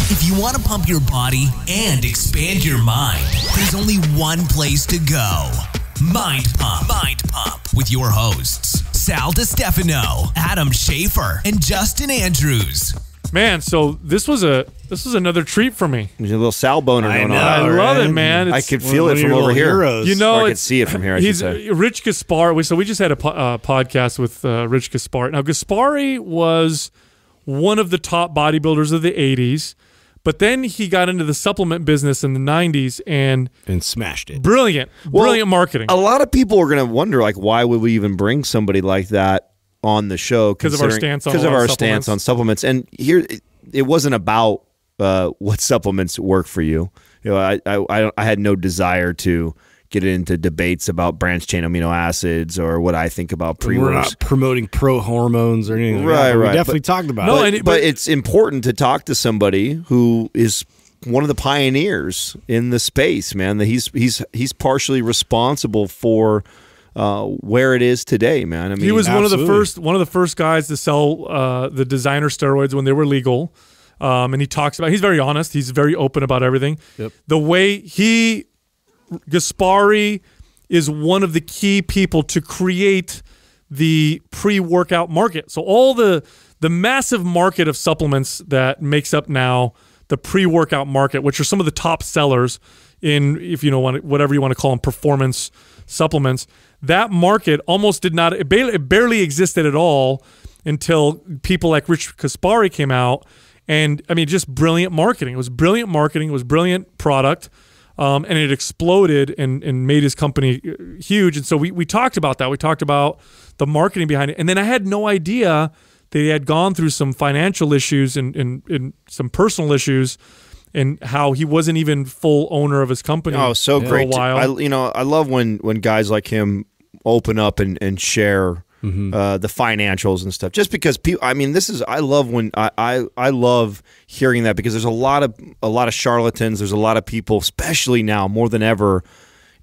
If you want to pump your body and expand your mind, there's only one place to go. Mind Pump. Mind Pump with your hosts, Sal DiStefano, Adam Schaefer, and Justin Andrews. Man, so this was another treat for me. There's a little Sal boner going on. I love it, man. I could feel it from over here. Heroes. You know, or I could see it from here. He's Rich Gaspari. So we just had a podcast with Rich Gaspari. Now, Gaspari was one of the top bodybuilders of the 80s. But then he got into the supplement business in the 90s and smashed it. Brilliant marketing. A lot of people are going to wonder, like, why would we even bring somebody like that on the show? Because of our stance on supplements. And here, it wasn't about what supplements work for you. You know, I had no desire to get into debates about branched chain amino acids or what I think about pre-works. We're not promoting pro hormones or anything. Right. We definitely talked about it. But it's important to talk to somebody who is one of the pioneers in the space, man. That he's partially responsible for where it is today, man. I mean, he was one of the first guys to sell the designer steroids when they were legal. And he talks about. He's very honest. He's very open about everything. Yep. The way Gaspari is one of the key people to create the pre-workout market. So all the massive market of supplements that makes up now the pre-workout market, which are some of the top sellers in, if you know, whatever you want to call them, performance supplements, that market almost did not, it barely existed at all until people like Rich Gaspari came out. And I mean, just brilliant marketing. It was brilliant marketing. It was brilliant product. And it exploded and made his company huge. And so we talked about that. We talked about the marketing behind it. And then I had no idea that he had gone through some financial issues and some personal issues and how he wasn't even full owner of his company so for great. a while. I love when guys like him open up and share the financials and stuff. Just because people, I mean, I love hearing that because there's a lot of charlatans. There's a lot of people, especially now more than ever,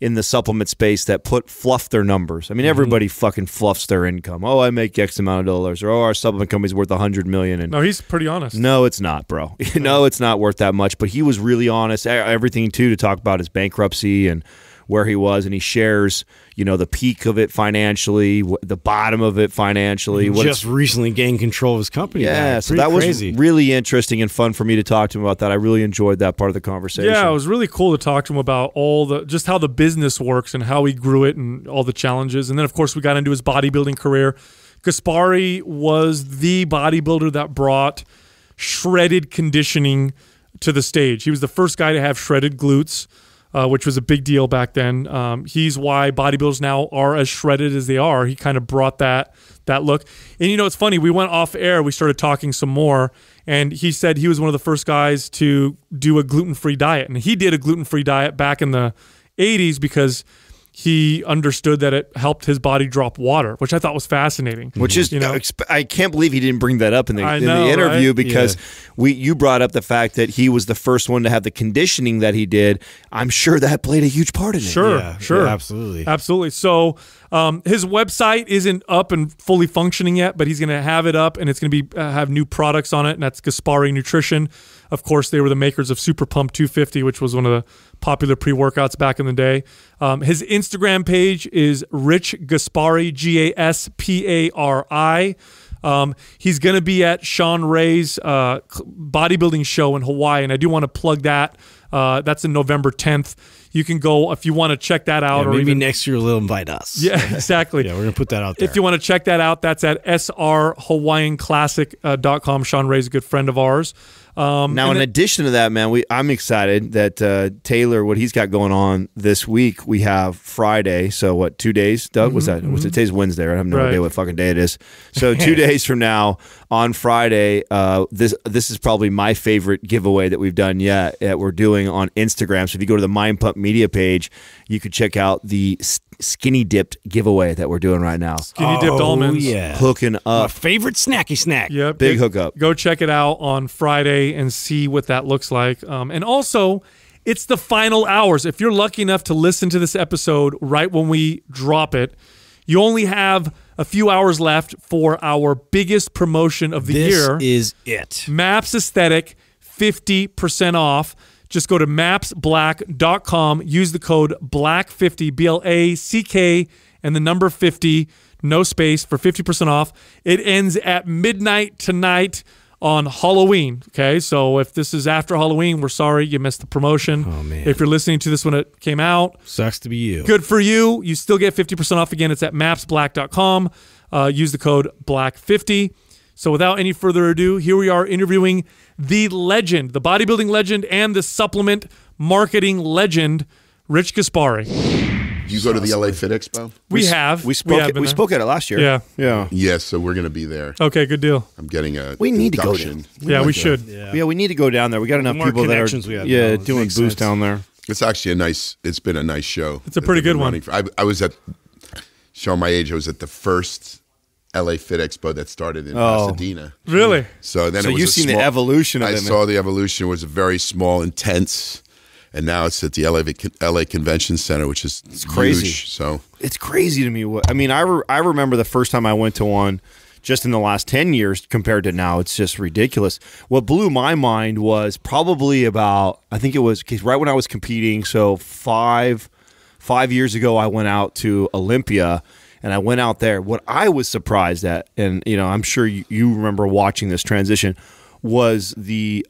in the supplement space that fluff their numbers. I mean, everybody fucking fluffs their income. Oh, I make X amount of dollars, or our supplement company's worth $100 million. And no, he's pretty honest. No, it's not, bro. No, it's not worth that much. But he was really honest. Everything too, to talk about his bankruptcy and where he was, and he shares, you know, the peak of it financially, the bottom of it financially. He just recently gained control of his company. Yeah, so that was really interesting and fun for me to talk to him about that. I really enjoyed that part of the conversation. Yeah, it was really cool to talk to him about just how the business works and how he grew it and all the challenges. And then, of course, we got into his bodybuilding career. Gaspari was the bodybuilder that brought shredded conditioning to the stage. He was the first guy to have shredded glutes, which was a big deal back then. He's why bodybuilders now are as shredded as they are. He kind of brought that look. And, you know, it's funny. We went off air. We started talking some more. And he said he was one of the first guys to do a gluten-free diet. And he did a gluten-free diet back in the 80s because he understood that it helped his body drop water, which I thought was fascinating. Which is, I can't believe he didn't bring that up in the interview, right? Because you brought up the fact that he was the first one to have the conditioning that he did. I'm sure that played a huge part in it. Sure. Yeah, absolutely. So his website isn't up and fully functioning yet, but he's going to have it up, and it's going to be have new products on it, and that's Gaspari Nutrition. Of course, they were the makers of Super Pump 250, which was one of the popular pre-workouts back in the day. His Instagram page is Rich Gaspari, Gaspari. He's going to be at Sean Ray's bodybuilding show in Hawaii, and I do want to plug that. That's in November 10th. You can go if you want to check that out. Yeah, maybe next year they'll invite us. Yeah, exactly. Yeah, we're going to put that out there. If you want to check that out, that's at srhawaiianclassic.com. Sean Ray's a good friend of ours. Now, in addition to that, man, I'm excited that Taylor, what he's got going on this week, we have Friday. So what, 2 days, Doug? What's that? Today's Wednesday, right? I have no idea what fucking day it is. So 2 days from now, on Friday, this is probably my favorite giveaway that we've done yet that we're doing on Instagram. So if you go to the Mind Pump Media page, you could check out the Skinny Dipped giveaway that we're doing right now. Skinny Dipped almonds. Yeah. Hooking up. My favorite snacky snack. Yep. Big hookup. Go check it out on Friday and see what that looks like. And also, it's the final hours. If you're lucky enough to listen to this episode right when we drop it, you only have a few hours left for our biggest promotion of the year. This is it. MAPS Aesthetic 50% off. Just go to mapsblack.com. Use the code BLACK50, BLACK, and the number 50, no space, for 50% off. It ends at midnight tonight on Halloween. Okay, so if this is after Halloween, we're sorry you missed the promotion. Oh, man. If you're listening to this when it came out, sucks to be you. Good for you. You still get 50% off. Again, it's at mapsblack.com. Use the code BLACK50. So without any further ado, here we are interviewing the legend, the bodybuilding legend and the supplement marketing legend, Rich Gaspari. You go to the LA Fit Expo? We have. We spoke at it last year. Yeah. Yes, so we're going to be there. Okay, good deal. I'm getting a We need to go induction. there. We should. Yeah, we need to go down there. We got enough more people that are connections we have now. doing Makes booze sense. down there. It's actually it's been a nice show. It's a pretty that they've good been one. running. I was at, showing my age, I was at the first LA Fit Expo that started in Pasadena. Really? So then So it was you've a seen the small- evolution of I it, saw the evolution. It was a very small, intense, and now it's at the LA Convention Center, which is crazy. huge. So It's crazy to me. I remember the first time I went to one just in the last 10 years compared to now. It's just ridiculous. What blew my mind was probably about, I think it was right when I was competing. So five years ago, I went out to Olympia. And I went out there. What I was surprised at, and I'm sure you remember watching this transition, was the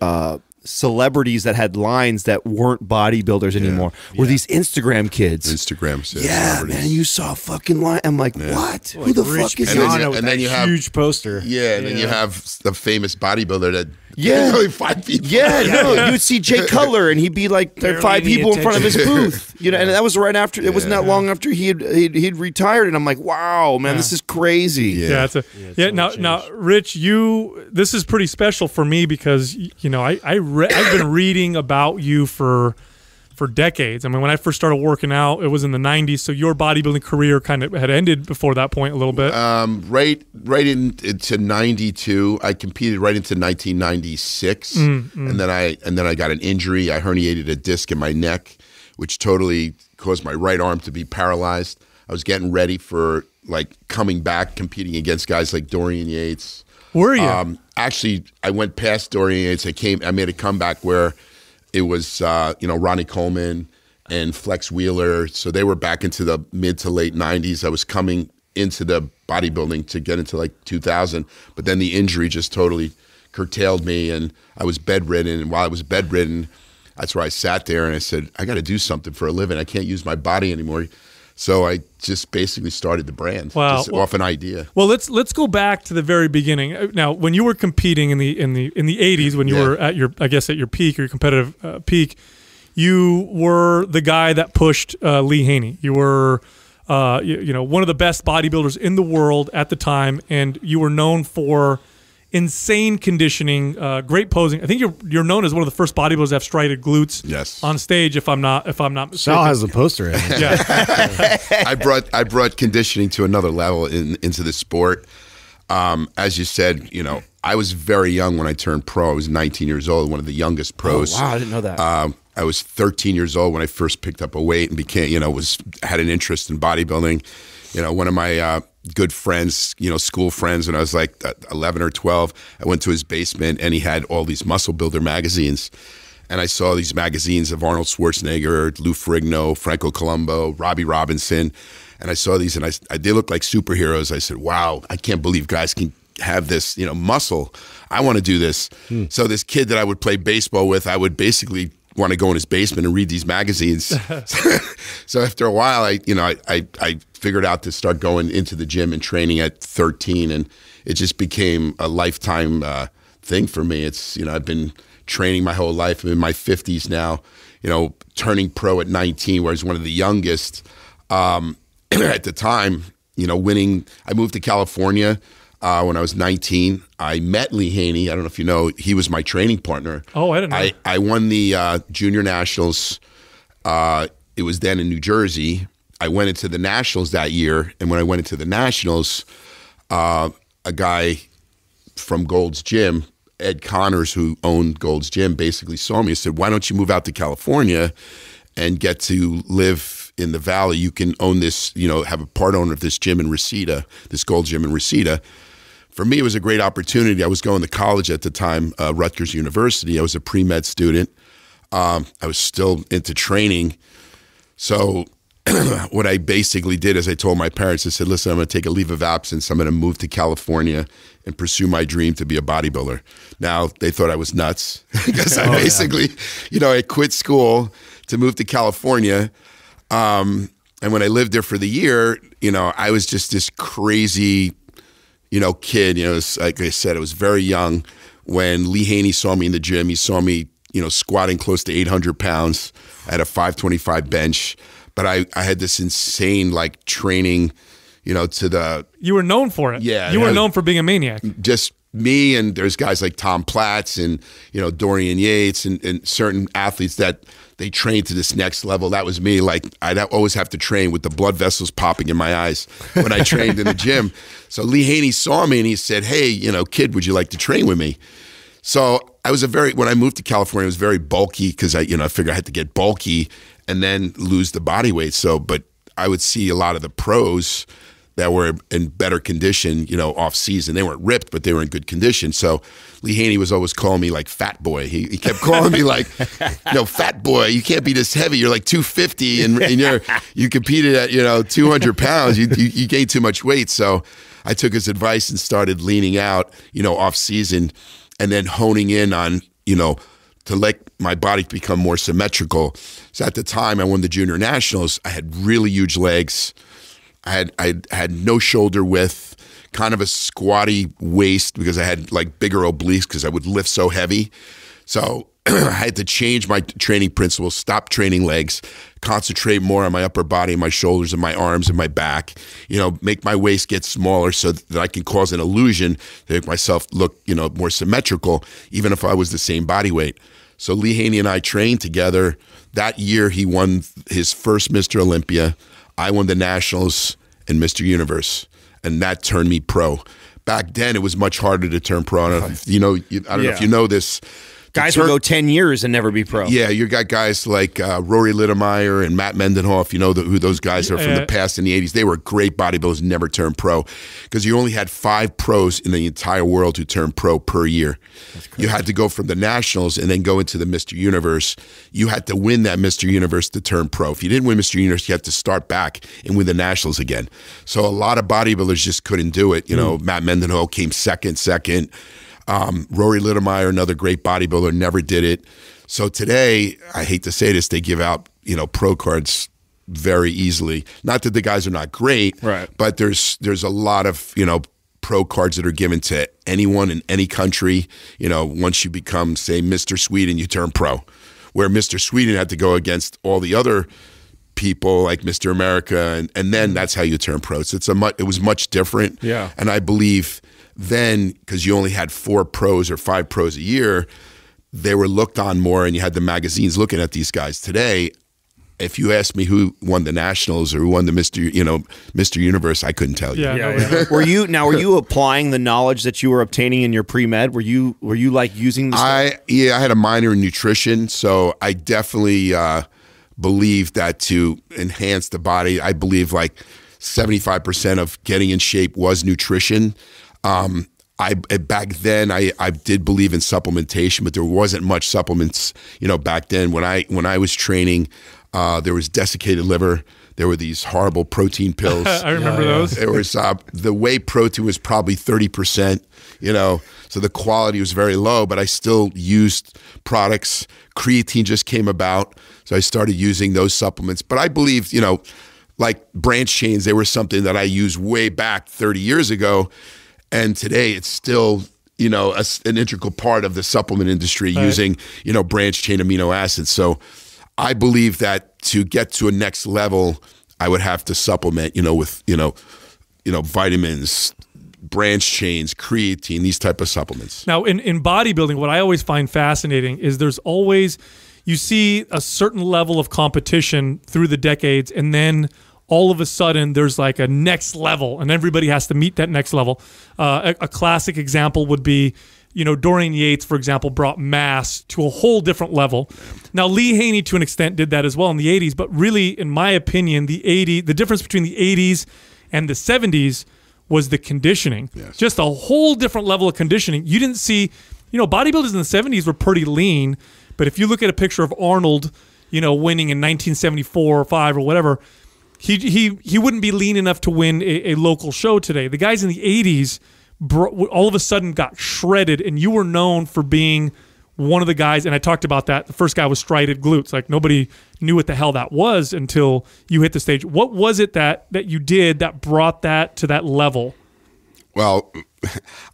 celebrities that had lines that weren't bodybuilders anymore. Were these Instagram kids? Instagram. Yeah, man, you saw a fucking line. I'm like, what? Who the fuck is And then this? you- and then you have- huge poster. yeah, and then you have the famous bodybuilder that Yeah. only 5 people. Yeah, no, you'd see Jay Cutler, and he'd be like, there are Barely 5 any people in front of his attention. booth, and that was right after. It wasn't that long after he'd retired, and I'm like, wow, man, this is crazy. Yeah, now, Rich, this is pretty special for me because I've been reading about you for decades. I mean, when I first started working out, it was in the 90s, so your bodybuilding career kind of had ended before that point a little bit. Right into 92. I competed right into 1996, and then I got an injury. I herniated a disc in my neck, which totally caused my right arm to be paralyzed. I was getting ready for coming back, competing against guys like Dorian Yates. Were you? Actually, I went past Dorian Yates. I made a comeback where it was Ronnie Coleman and Flex Wheeler. So they were back into the mid to late 90s. I was coming into the bodybuilding to get into 2000, but then the injury just totally curtailed me, and I was bedridden. And while I was bedridden, that's where I sat there and I said, I got to do something for a living. I can't use my body anymore. So I just basically started the brand, just off an idea. Well, let's go back to the very beginning. Now, when you were competing in the 80s, when you were at your peak, or your competitive peak, you were the guy that pushed Lee Haney. You were one of the best bodybuilders in the world at the time, and you were known for insane conditioning, great posing. I think you're known as one of the first bodybuilders to have striated glutes on stage. If I'm not mistaken. Sal has a poster. Yeah. I brought conditioning to another level into the sport. As you said, I was very young when I turned pro. I was 19 years old, one of the youngest pros. Oh, wow, I didn't know that. I was 13 years old when I first picked up a weight and had an interest in bodybuilding. One of my good friends, school friends, when I was 11 or 12, I went to his basement and he had all these muscle builder magazines. And I saw these magazines of Arnold Schwarzenegger, Lou Ferrigno, Franco Columbo, Robbie Robinson. And I saw these and they looked like superheroes. I said, wow, I can't believe guys can have this, muscle. I want to do this. So this kid that I would play baseball with, I would basically want to go in his basement and read these magazines. So after a while, I figured out to start going into the gym and training at 13, and it just became a lifetime thing for me. It's I've been training my whole life. I'm in my 50s now. Turning pro at 19, where I was one of the youngest at the time. Winning. I moved to California. When I was 19, I met Lee Haney. I don't know if you know, he was my training partner. Oh, I didn't know. I won the Junior Nationals. It was then in New Jersey. I went into the Nationals that year, and when I went into the Nationals, a guy from Gold's Gym, Ed Connors, who owned Gold's Gym, basically saw me and said, why don't you move out to California and get to live in the Valley? You can own this, have a part owner of this gym in Reseda, this Gold's Gym in Reseda. for me, it was a great opportunity. I was going to college at the time, Rutgers University. I was a pre-med student. I was still into training. So what I basically did is I told my parents, I said, listen, I'm going to take a leave of absence. I'm going to move to California and pursue my dream to be a bodybuilder. Now, they thought I was nuts because I basically, I quit school to move to California. And when I lived there for the year, I was just this crazy, kid. Like I said, I was very young when Lee Haney saw me in the gym. He saw me, squatting close to 800 pounds at a 525 bench. But I had this insane training, to the... You were known for it. Yeah. You were known for being a maniac. Just me, and there's guys like Tom Platz and, Dorian Yates and certain athletes that they trained to this next level. That was me. I'd always have to train with the blood vessels popping in my eyes when I trained in the gym. So Lee Haney saw me and he said, hey, kid, would you like to train with me? So I was when I moved to California, I was very bulky because I figured I had to get bulky and then lose the body weight. But I would see a lot of the pros that were in better condition, off season. They weren't ripped, but they were in good condition. So Lee Haney was always calling me fat boy. He kept calling me fat boy, you can't be this heavy. You're 250 and you competed at, 200 pounds. You gained too much weight. So I took his advice and started leaning out, off season and then honing in on, to let my body become more symmetrical. So at the time I won the junior nationals, I had really huge legs. I had no shoulder width, kind of a squatty waist because I had bigger obliques because I would lift so heavy. So I had to change my training principles, stop training legs, concentrate more on my upper body, my shoulders and my arms and my back, make my waist get smaller so that I can cause an illusion to make myself look, more symmetrical, even if I was the same body weight. So Lee Haney and I trained together. That year he won his first Mr. Olympia. I won the Nationals and Mr. Universe, and that turned me pro. Back then, it was much harder to turn pro. I don't know if you know if you know this. Guys would go 10 years and never be pro. Yeah, you got guys like Rory Littemeyer and Matt Mendenhoff. You know who those guys are from the past in the 80s. They were great bodybuilders, never turned pro because you only had 5 pros in the entire world who turned pro per year. You had to go from the Nationals and then go into the Mr. Universe. You had to win that Mr. Universe to turn pro. If you didn't win Mr. Universe, you had to start back and win the Nationals again. So a lot of bodybuilders just couldn't do it. Matt Mendenhoff came second. Rory Littemeyer, another great bodybuilder, never did it. So today, I hate to say this, they give out, pro cards very easily. Not that the guys are not great, right? But there's a lot of, pro cards that are given to anyone in any country. Once you become, say, Mr. Sweden, you turn pro. Where Mr. Sweden had to go against all the other people like Mr. America, and then that's how you turn pro. So it was much different. Yeah. And I believe then, because you only had 4 pros or 5 pros a year, they were looked on more, and you had the magazines looking at these guys. Today, if you asked me who won the Nationals or who won the Mr. Universe, I couldn't tell you. Yeah. Were you applying the knowledge that you were obtaining in your pre-med? Were you using the stuff? I had a minor in nutrition, so I definitely believe that to enhance the body, I believe 75% of getting in shape was nutrition. Back then I did believe in supplementation, but there wasn't much supplements, back then. When I was training, there was desiccated liver. There were these horrible protein pills. I remember those. There was the whey protein was probably 30%, so the quality was very low, but I still used products. Creatine just came about, so I started using those supplements. But I believe, like branch chains, they were something that I used way back 30 years ago. And today it's still, an integral part of the supplement industry, right, using, branch chain amino acids. So I believe that to get to a next level, I would have to supplement, with, vitamins, branch chains, creatine, these type of supplements. Now, in bodybuilding, what I always find fascinating is there's always, you see a certain level of competition through the decades, and then all of a sudden there's like a next level, and everybody has to meet that next level. A classic example would be, Dorian Yates, for example, brought mass to a whole different level. Now, Lee Haney, to an extent, did that as well in the 80s, but really, in my opinion, the difference between the 80s and the 70s was the conditioning. Yes. Just a whole different level of conditioning. You didn't see, bodybuilders in the 70s were pretty lean, but if you look at a picture of Arnold, winning in 1974 or 5 or whatever, he wouldn't be lean enough to win a local show today. The guys in the 80s all of a sudden got shredded, and you were known for being one of the guys, and I talked about that. The first guy was striated glutes. Like, nobody knew what the hell that was until you hit the stage. What was it that you did that brought that to that level? Well,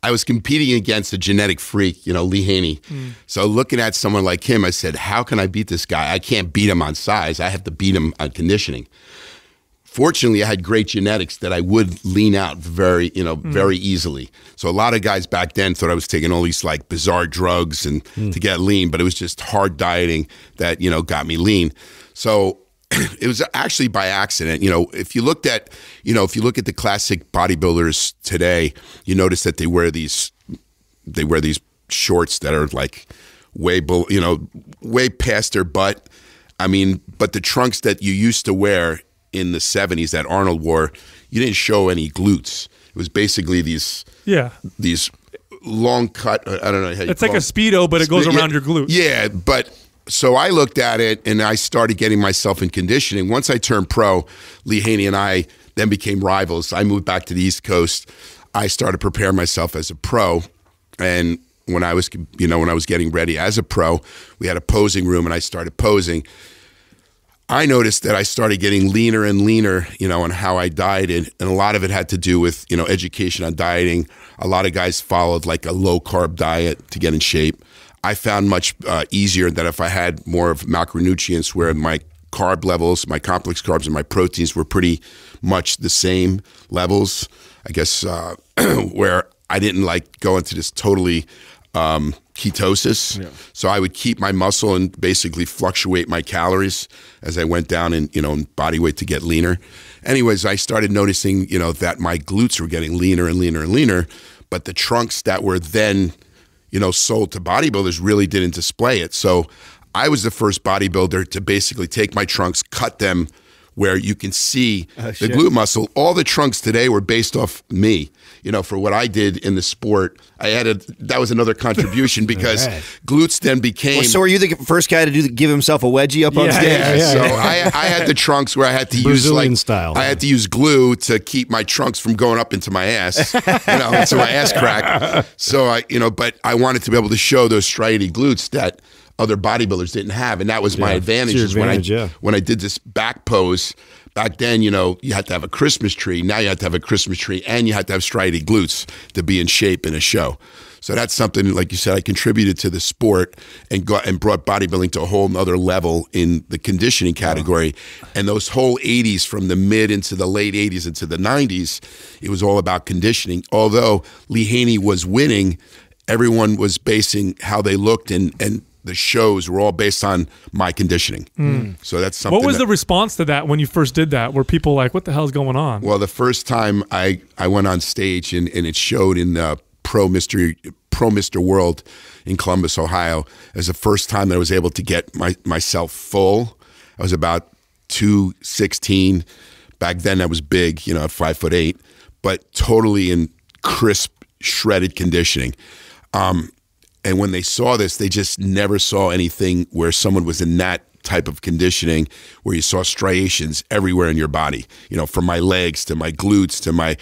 I was competing against a genetic freak, Lee Haney. So looking at someone like him, I said, how can I beat this guy? I can't beat him on size. I have to beat him on conditioning. Fortunately, I had great genetics that I would lean out very easily. So a lot of guys back then thought I was taking all these like bizarre drugs and to get lean, but it was just hard dieting that, got me lean. So it was actually by accident. If you look at the classic bodybuilders today, you notice that they wear these shorts that are like way past their butt. I mean, but the trunks that you used to wear in the 70s that Arnold wore, you didn't show any glutes. It was basically these long cut, I don't know how you it's like a Speedo, but it goes around your glutes. Yeah, but so I looked at it and I started getting myself in conditioning. Once I turned pro, Lee Haney and I then became rivals. I moved back to the East Coast. I started preparing myself as a pro, and when I was getting ready as a pro, we had a posing room and I started posing. I noticed that I started getting leaner and leaner, on how I dieted. And a lot of it had to do with, education on dieting. A lot of guys followed like a low carb diet to get in shape. I found much easier that if I had more of macronutrients where my carb levels, my complex carbs and my proteins were pretty much the same levels, I guess, where I didn't like go into this totally ketosis. Yeah. So I would keep my muscle and basically fluctuate my calories as I went down in, in body weight to get leaner. Anyways, I started noticing, that my glutes were getting leaner and leaner and leaner, but the trunks that were then, sold to bodybuilders really didn't display it. So I was the first bodybuilder to basically take my trunks, cut them where you can see the glute muscle. All the trunks today were based off me. For what I did in the sport, I added, that was another contribution because glutes then became. Well, so were you the first guy to give himself a wedgie up on stage? So I had the trunks where I had to Brazilian use style. I had to use glue to keep my trunks from going up into my ass, into my ass crack. So but I wanted to be able to show those striated glutes that other bodybuilders didn't have, and that was my advantage. When I did this back pose. Back then, you had to have a Christmas tree. Now you have to have a Christmas tree, and you have to have striated glutes to be in shape in a show. So that's something, like you said, I contributed to the sport and brought bodybuilding to a whole nother level in the conditioning category. And those whole 80s, from the mid into the late 80s into the 90s, it was all about conditioning. Although Lee Haney was winning, everyone was basing how they looked and the shows were all based on my conditioning. So that's something. What was the response to that when you first did that? Were people like, what the hell is going on? Well, the first time I went on stage and it showed in the Pro Mr. World in Columbus, Ohio, as the first time that I was able to get myself full. I was about 216. Back then I was big, at 5'8", but totally in crisp, shredded conditioning. And when they saw this, they just never saw anything where someone was in that type of conditioning where you saw striations everywhere in your body, from my legs to my glutes to my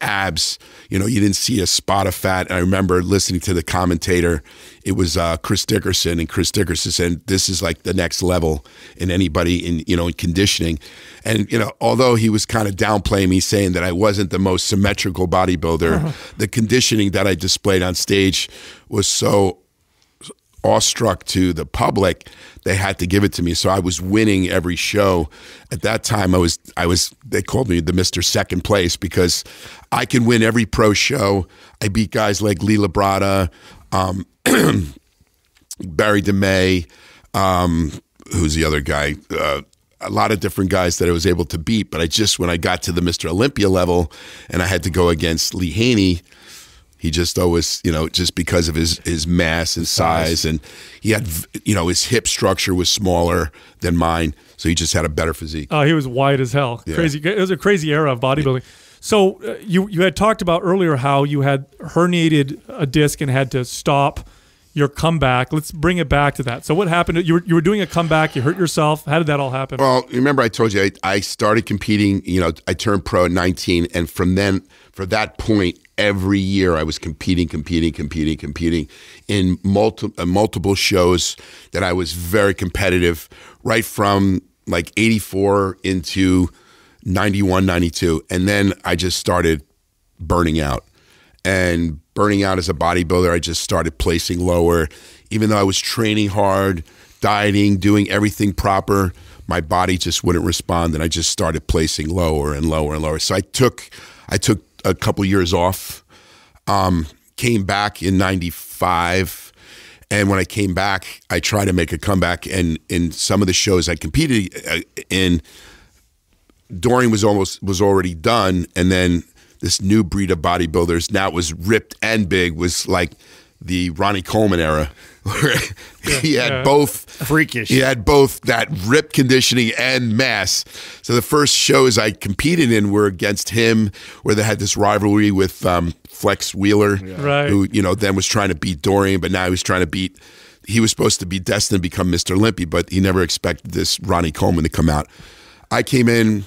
abs. You didn't see a spot of fat. And I remember listening to the commentator. It was Chris Dickerson, and Chris Dickerson said, this is like the next level in anybody in conditioning. And, although he was kind of downplaying me, saying that I wasn't the most symmetrical bodybuilder, the conditioning that I displayed on stage was so awestruck to the public, they had to give it to me. So I was winning every show. At that time, I was. They called me the Mr. Second Place because I could win every pro show. I beat guys like Lee Labrada, Barry DeMay, who's the other guy. A lot of different guys that I was able to beat. But when I got to the Mr. Olympia level, and I had to go against Lee Haney. He just always, just because of his mass and size, and he had, his hip structure was smaller than mine, so he just had a better physique. Oh, he was wide as hell. Yeah. Crazy. It was a crazy era of bodybuilding. So you had talked about earlier how you had herniated a disc and had to stop your comeback. Let's bring it back to that. So what happened? You were doing a comeback. You hurt yourself. How did that all happen? Well, remember I told you I started competing. I turned pro at 19, and from that point, every year I was competing in multiple shows that I was very competitive, right from like 84 into 91, 92. And then I just started burning out. And burning out as a bodybuilder, I just started placing lower. Even though I was training hard, dieting, doing everything proper, my body just wouldn't respond, and I just started placing lower and lower and lower. So I took a couple years off, came back in 95, and when I came back, I tried to make a comeback, and in some of the shows I competed in, Dorian was already done, and then this new breed of bodybuilders, now it was ripped and big, was like the Ronnie Coleman era, where he had both freakish. He had both that ripped conditioning and mass. So the first shows I competed in were against him, where they had this rivalry with Flex Wheeler, who then was trying to beat Dorian, but now he was trying to beat. He was supposed to be destined to become Mr. Olympia, but he never expected this Ronnie Coleman to come out. I came in,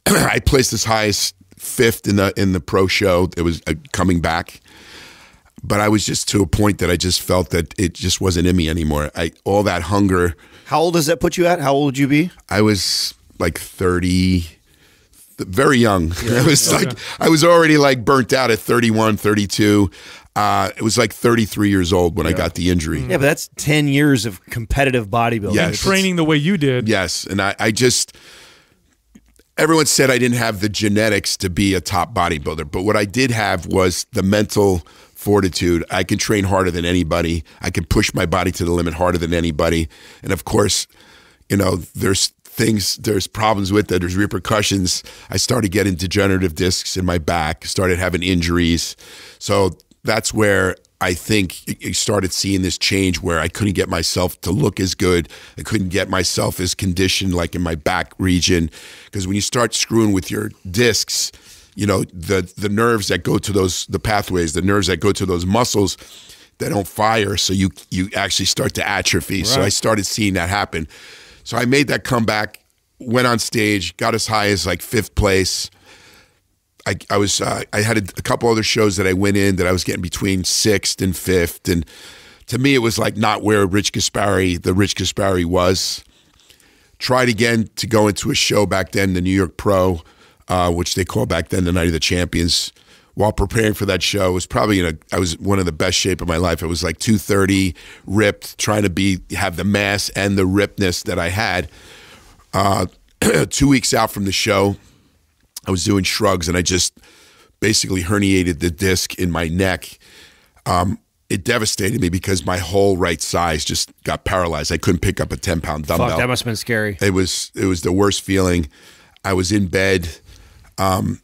I placed as high as 5th in the pro show. It was coming back, but I was just to a point that I just felt that it just wasn't in me anymore. All that hunger. How old does that put you at? How old would you be? I was like 30, very young. I was I was already like burnt out at 31, 32. It was like 33 years old when I got the injury. Yeah, but that's 10 years of competitive bodybuilding. And training the way you did. Yes, and I just. Everyone said I didn't have the genetics to be a top bodybuilder, but what I did have was the mental fortitude. I can train harder than anybody. I can push my body to the limit harder than anybody. And of course, there's problems with that. There's repercussions. I started getting degenerative discs in my back, started having injuries. So that's where I think you started seeing this change where I couldn't get myself to look as good. I couldn't get myself as conditioned like in my back region. Because when you start screwing with your discs, the nerves that go to the pathways, the nerves that go to those muscles, they don't fire. So you actually start to atrophy. Right. So I started seeing that happen. So I made that comeback, went on stage, got as high as like 5th place. I had a couple other shows that I went in that I was getting between 6th and 5th, and to me it was like not where the Rich Gaspari was. Tried again to go into a show back then, the New York Pro, which they called back then the Night of the Champions. While preparing for that show, I was one of the best shape of my life. I was like 230, ripped, trying to have the mass and the rippedness that I had. 2 weeks out from the show, I was doing shrugs, and I just basically herniated the disc in my neck. It devastated me because my whole right side just got paralyzed. I couldn't pick up a 10-pound dumbbell. Fuck, that must have been scary. It was the worst feeling. I was in bed. I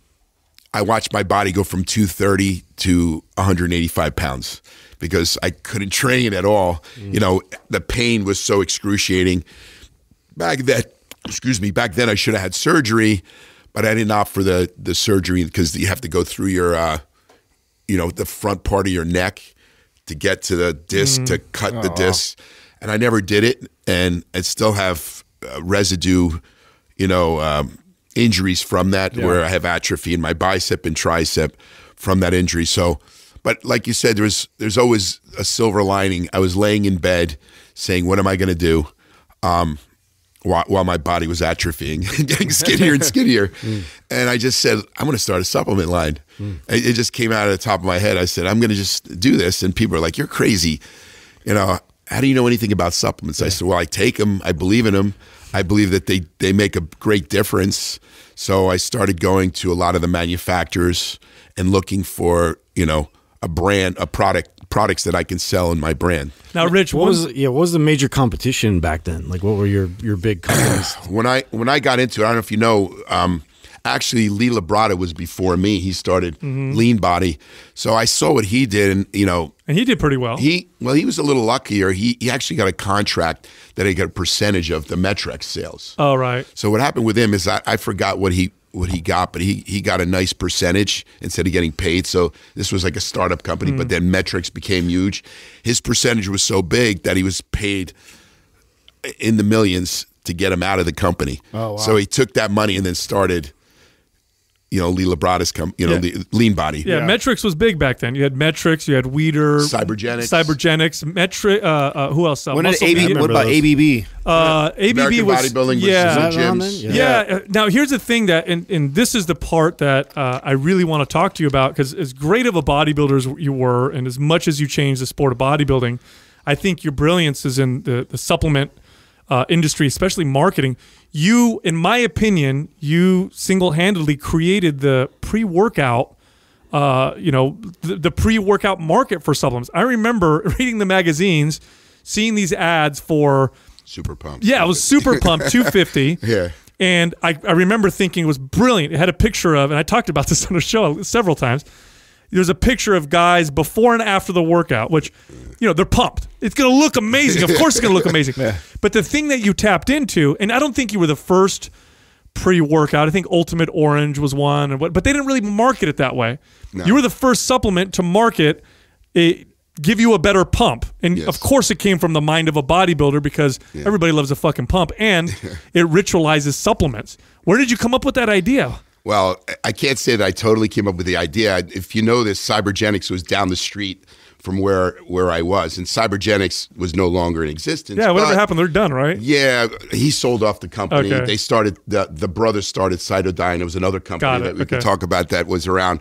watched my body go from 230 to 185 pounds because I couldn't train at all. The pain was so excruciating. Back then I should have had surgery, but I didn't opt for the surgery because you have to go through your, the front part of your neck to get to the disc, to cut the disc. And I never did it. And I still have residue, injuries from that where I have atrophy in my bicep and tricep from that injury. So, but like you said, there's always a silver lining. I was laying in bed saying, what am I going to do? While my body was atrophying, getting skinnier and skinnier. And I just said, I'm going to start a supplement line. It just came out of the top of my head. I said, I'm going to just do this. And people are like, you're crazy. How do you know anything about supplements? I said, well, I take them. I believe in them. I believe that they make a great difference. So I started going to a lot of the manufacturers and looking for, a brand, products that I can sell in my brand. Now, Rich, what was the major competition back then? Like, what were your big companies? When I got into it, I don't know if you know, actually Lee Labrada was before me. He started Lean Body, so I saw what he did, and and he did pretty well. He was a little luckier. He actually got a contract that he got a percentage of the Metrex sales. Oh, right. So what happened with him is I forgot what he what he got, but he got a nice percentage instead of getting paid. So this was like a startup company, but then metrics became huge. His percentage was so big that he was paid in the millions to get him out of the company. Oh, wow. So he took that money and then started, Lee Labrada's the Lean Body. Yeah, Metrics was big back then. You had Metrics, you had Weeder, Cybergenics, Metric. Who else? What about ABB? ABB American was Bodybuilding, yeah, was gyms. Yeah. Now here's the thing that, and this is the part that I really want to talk to you about, because as great of a bodybuilder as you were, and as much as you changed the sport of bodybuilding, I think your brilliance is in the supplement industry, especially marketing. You, in my opinion, you single-handedly created the pre-workout, the pre-workout market for supplements. I remember reading the magazines, seeing these ads for Super Pump. Yeah, it was Super Pump 250. Yeah. And I remember thinking it was brilliant. It had a picture of, and I talked about this on the show several times, there's a picture of guys before and after the workout, which, they're pumped. It's going to look amazing. Of course it's going to look amazing. Yeah. But the thing that you tapped into, and I don't think you were the first pre-workout. I think Ultimate Orange was one, but they didn't really market it that way. No. You were the first supplement to market give you a better pump. And of course it came from the mind of a bodybuilder, because everybody loves a fucking pump, and it ritualizes supplements. Where did you come up with that idea? Well, I can't say that I totally came up with the idea. If you know this, Cybergenics was down the street from where I was, and Cybergenics was no longer in existence. Yeah, whatever happened, they're done, right? Yeah, he sold off the company. Okay. They started, the brothers started Cytodyne. It was another company that we could talk about that was around.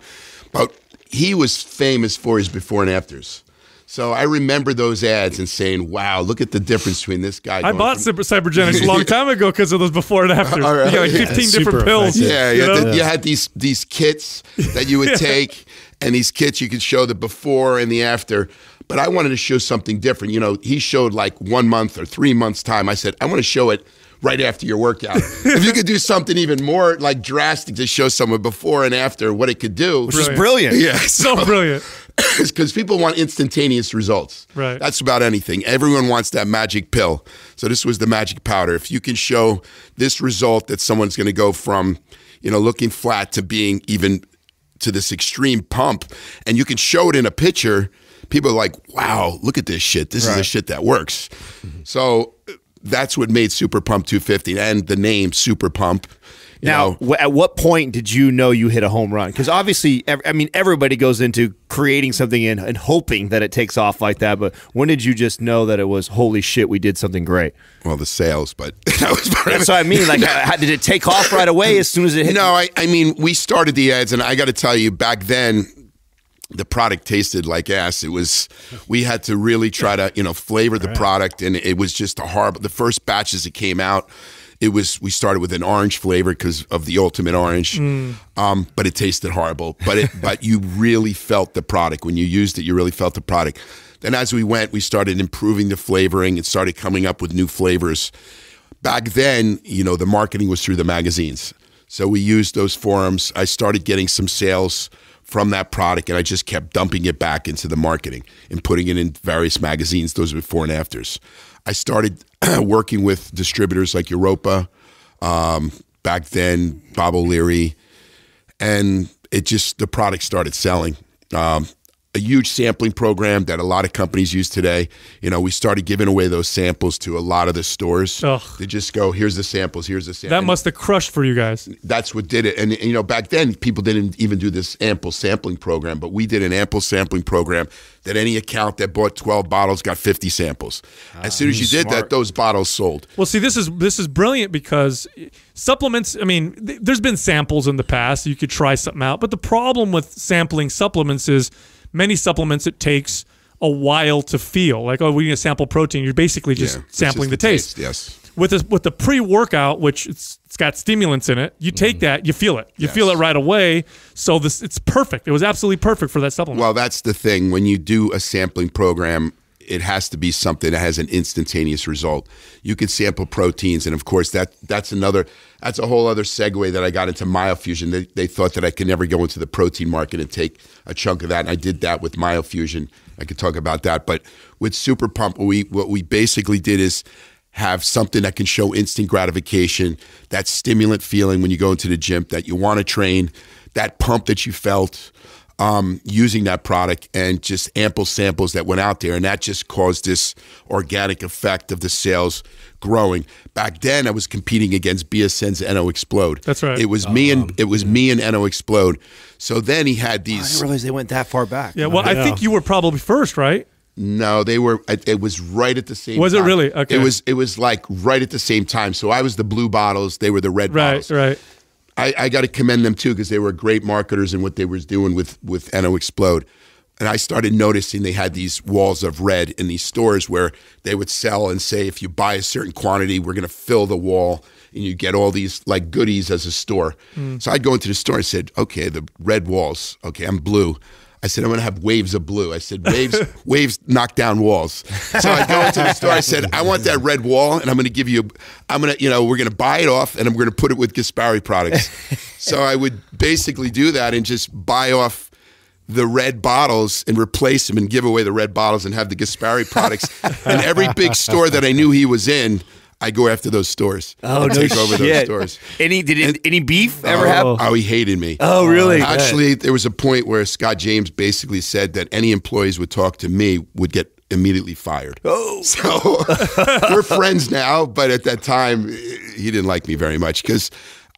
But he was famous for his before and afters. So I remember those ads and saying, wow, look at the difference between this guy. I bought Cybergenics a long time ago because of those before and afters. Right. You got like 15 different pills. Yeah, you had these kits that you would take, and these kits you could show the before and the after. But I wanted to show something different. He showed like 1 month or 3 months time. I said, I want to show it right after your workout. If you could do something even more like drastic to show someone before and after what it could do. Which is brilliant. Yeah. So brilliant. Because people want instantaneous results. Right. That's about anything. Everyone wants that magic pill. So this was the magic powder. If you can show this result that someone's going to go from, looking flat to being even to this extreme pump, and you can show it in a picture, people are like, wow, look at this shit. This is the shit that works. So that's what made Super Pump 250 and the name Super Pump. Now, at what point did you know you hit a home run? Because obviously, everybody goes into creating something and hoping that it takes off like that. But when did you just know that it was, holy shit, we did something great? Well, the sales, but that was part of it. That's what I mean. Like, how did it take off right away as soon as it hit? No, I mean, we started the ads, and I got to tell you, back then, the product tasted like ass. We had to really try to, flavor the product, and it was just a horrible. The first batches that came out, we started with an orange flavor because of the Ultimate Orange, but it tasted horrible. But you really felt the product when you used it. You really felt the product. Then as we went, we started improving the flavoring and started coming up with new flavors. Back then, the marketing was through the magazines, so we used those forums. I started getting some sales from that product, and I just kept dumping it back into the marketing and putting it in various magazines. Those were before and afters. I started working with distributors like Europa, back then, Bob O'Leary, and the product started selling. A huge sampling program that a lot of companies use today. We started giving away those samples to a lot of the stores. Ugh. They just go, here's the samples, here's the samples. That must have crushed for you guys. That's what did it. And, back then, people didn't even do this ample sampling program, but we did an ample sampling program that any account that bought 12 bottles got 50 samples. As soon as you did that, those bottles sold. Well, see, this is brilliant, because supplements, there's been samples in the past. You could try something out. But the problem with sampling supplements is many supplements, it takes a while to feel. Like, we need to sample protein. You're basically just sampling the taste. Yes. With the pre-workout, which it's got stimulants in it, you take that, you feel it. You feel it right away. So it's perfect. It was absolutely perfect for that supplement. Well, that's the thing. When you do a sampling program, it has to be something that has an instantaneous result. You could sample proteins, and of course that's a whole other segue that I got into myofusion. They thought that I could never go into the protein market and take a chunk of that, and I did that with myofusion. I could talk about that. But with Super Pump, what we basically did is have something that can show instant gratification, that stimulant feeling when you go into the gym, that you want to train, that pump that you felt using that product, and just ample samples that went out there. And that just caused this organic effect of the sales growing. Back then, I was competing against BSN's NO Explode. That's right. It was me and NO Explode. So then he had these. I didn't realize they went that far back. Yeah, well, I think you were probably first, right? No, they were. It was right at the same time. Was it really? Okay. It was like right at the same time. So I was the blue bottles. They were the red bottles. Right. I got to commend them too, because they were great marketers in what they were doing with NO Explode. And I started noticing they had these walls of red in these stores where they would sell and say, if you buy a certain quantity, we're going to fill the wall, and you get all these like goodies as a store. So I'd go into the store and said, okay, the red walls. Okay, I'm blue. I said, I'm going to have waves of blue. I said, waves knock down walls. So I go into the store. I said, I want that red wall, and I'm going to give you, we're going to buy it off, and I'm going to put it with Gaspari products. So I would basically do that and just buy off the red bottles and replace them and give away the red bottles and have the Gaspari products. And every big store that I knew he was in, I go after those stores. Take over those stores. Any beef ever happen? Oh, he hated me. Oh, really? Actually, there was a point where Scott James basically said that any employees would talk to me would get immediately fired. Oh, so we're friends now, but at that time, he didn't like me very much because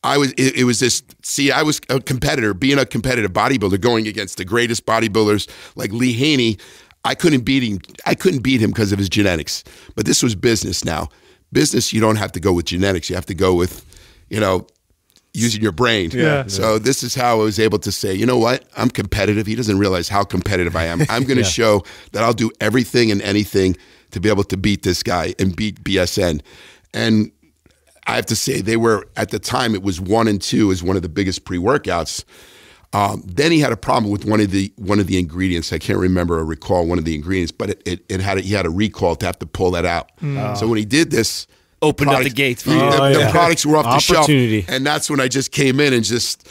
I was. It was this. See, I was a competitor, being a competitive bodybuilder, going against the greatest bodybuilders like Lee Haney. I couldn't beat him. I couldn't beat him because of his genetics. But this was business now. Business, you don't have to go with genetics. You have to go with, using your brain. Yeah. So this is how I was able to say, you know what? I'm competitive. He doesn't realize how competitive I am. I'm going to show that I'll do everything and anything to be able to beat this guy and beat BSN. And I have to say, they were, at the time, it was 1 and 2 as one of the biggest pre-workouts. Then he had a problem with one of the ingredients. I can't remember or recall one of the ingredients, but he had a recall to have to pull that out. So when he did this, opened up the gates. The products were off the shelf, Opportunity. and that's when I just came in and just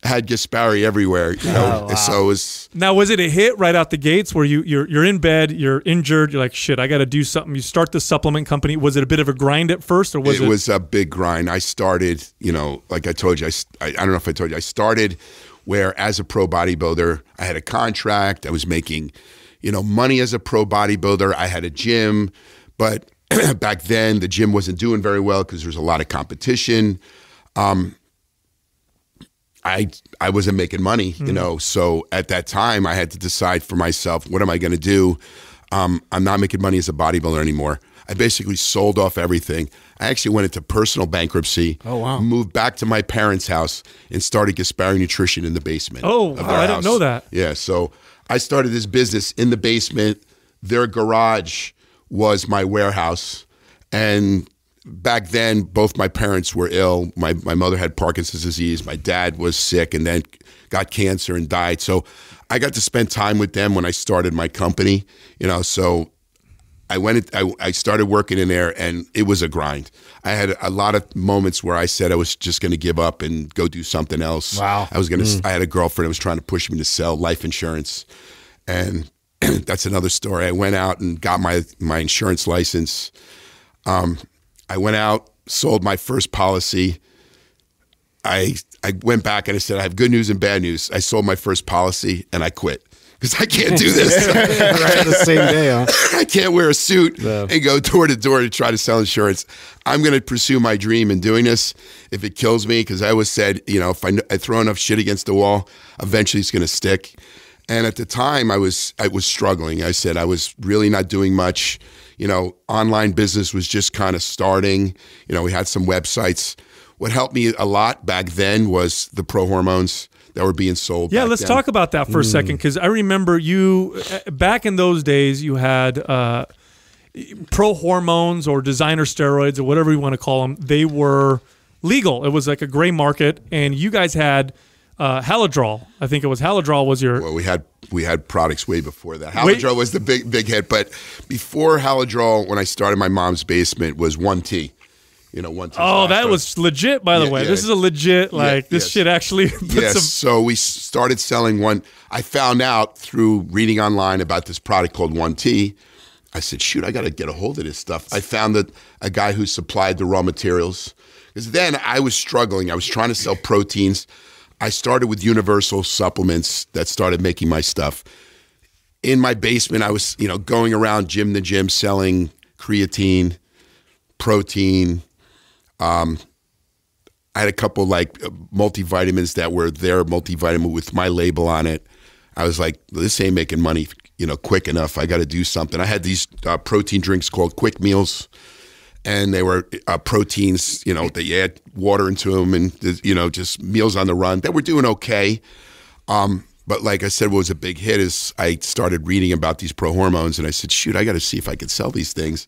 had Gaspari everywhere. So it was. Now, was it a hit right out the gates where you're in bed, you're injured, you're like, shit, I got to do something. You start the supplement company. Was it a bit of a grind at first, or was it? It was a big grind. I started, like I told you, I don't know if I told you, I started where as a pro bodybuilder, I had a contract. I was making, money as a pro bodybuilder. I had a gym, but back then the gym wasn't doing very well because there was a lot of competition. I wasn't making money, so at that time I had to decide for myself, what am I going to do? I'm not making money as a bodybuilder anymore. I basically sold off everything. I actually went into personal bankruptcy. Oh, wow. Moved back to my parents' house and started Gaspari Nutrition in the basement. Oh, wow, I didn't know that. Yeah, so I started this business in the basement. Their garage was my warehouse. And back then, both my parents were ill. My mother had Parkinson's disease. My dad was sick and then got cancer and died. So I got to spend time with them when I started my company, so I started working in there, and it was a grind. I had a lot of moments where I said I was just going to give up and go do something else. Wow. I had a girlfriend who was trying to push me to sell life insurance, and that's another story. I went out and got my insurance license. I went out, sold my first policy. I went back and I said, I have good news and bad news. I sold my first policy and I quit. Because I can't do this. Right the same day, huh? I can't wear a suit and go door to door to try to sell insurance. I'm going to pursue my dream in doing this if it kills me, because I always said, if I throw enough shit against the wall, eventually it's going to stick. And at the time, I was struggling. I said I was really not doing much. Online business was just kind of starting. We had some websites. What helped me a lot back then was the pro hormones that were being sold. Yeah, let's talk about that for a second, because I remember you, back in those days, you had pro hormones or designer steroids or whatever you want to call them. They were legal. It was like a gray market, and you guys had Halodrol. I think it was Halodrol was your... Well, we had products way before that. Halodrol was the big hit, but before Halodrol, when I started my mom's basement, was 1T. 1T. Oh, that was legit, by the way. This is a legit, this shit actually Yes, so we started selling one. I found out through reading online about this product called 1T, I said, shoot, I got to get a hold of this stuff. I found a guy who supplied the raw materials. Because then I was struggling. I was trying to sell proteins. I started with Universal Supplements that started making my stuff. In my basement, I was, going around gym to gym selling creatine, protein. I had a couple like multivitamins that were their multivitamin with my label on it. I was like, this ain't making money, quick enough. I got to do something. I had these protein drinks called Quick Meals, and they were proteins, that you add water into them and, just meals on the run. They were doing okay. But like I said, what was a big hit is I started reading about these pro hormones, and I said, shoot, I got to see if I could sell these things.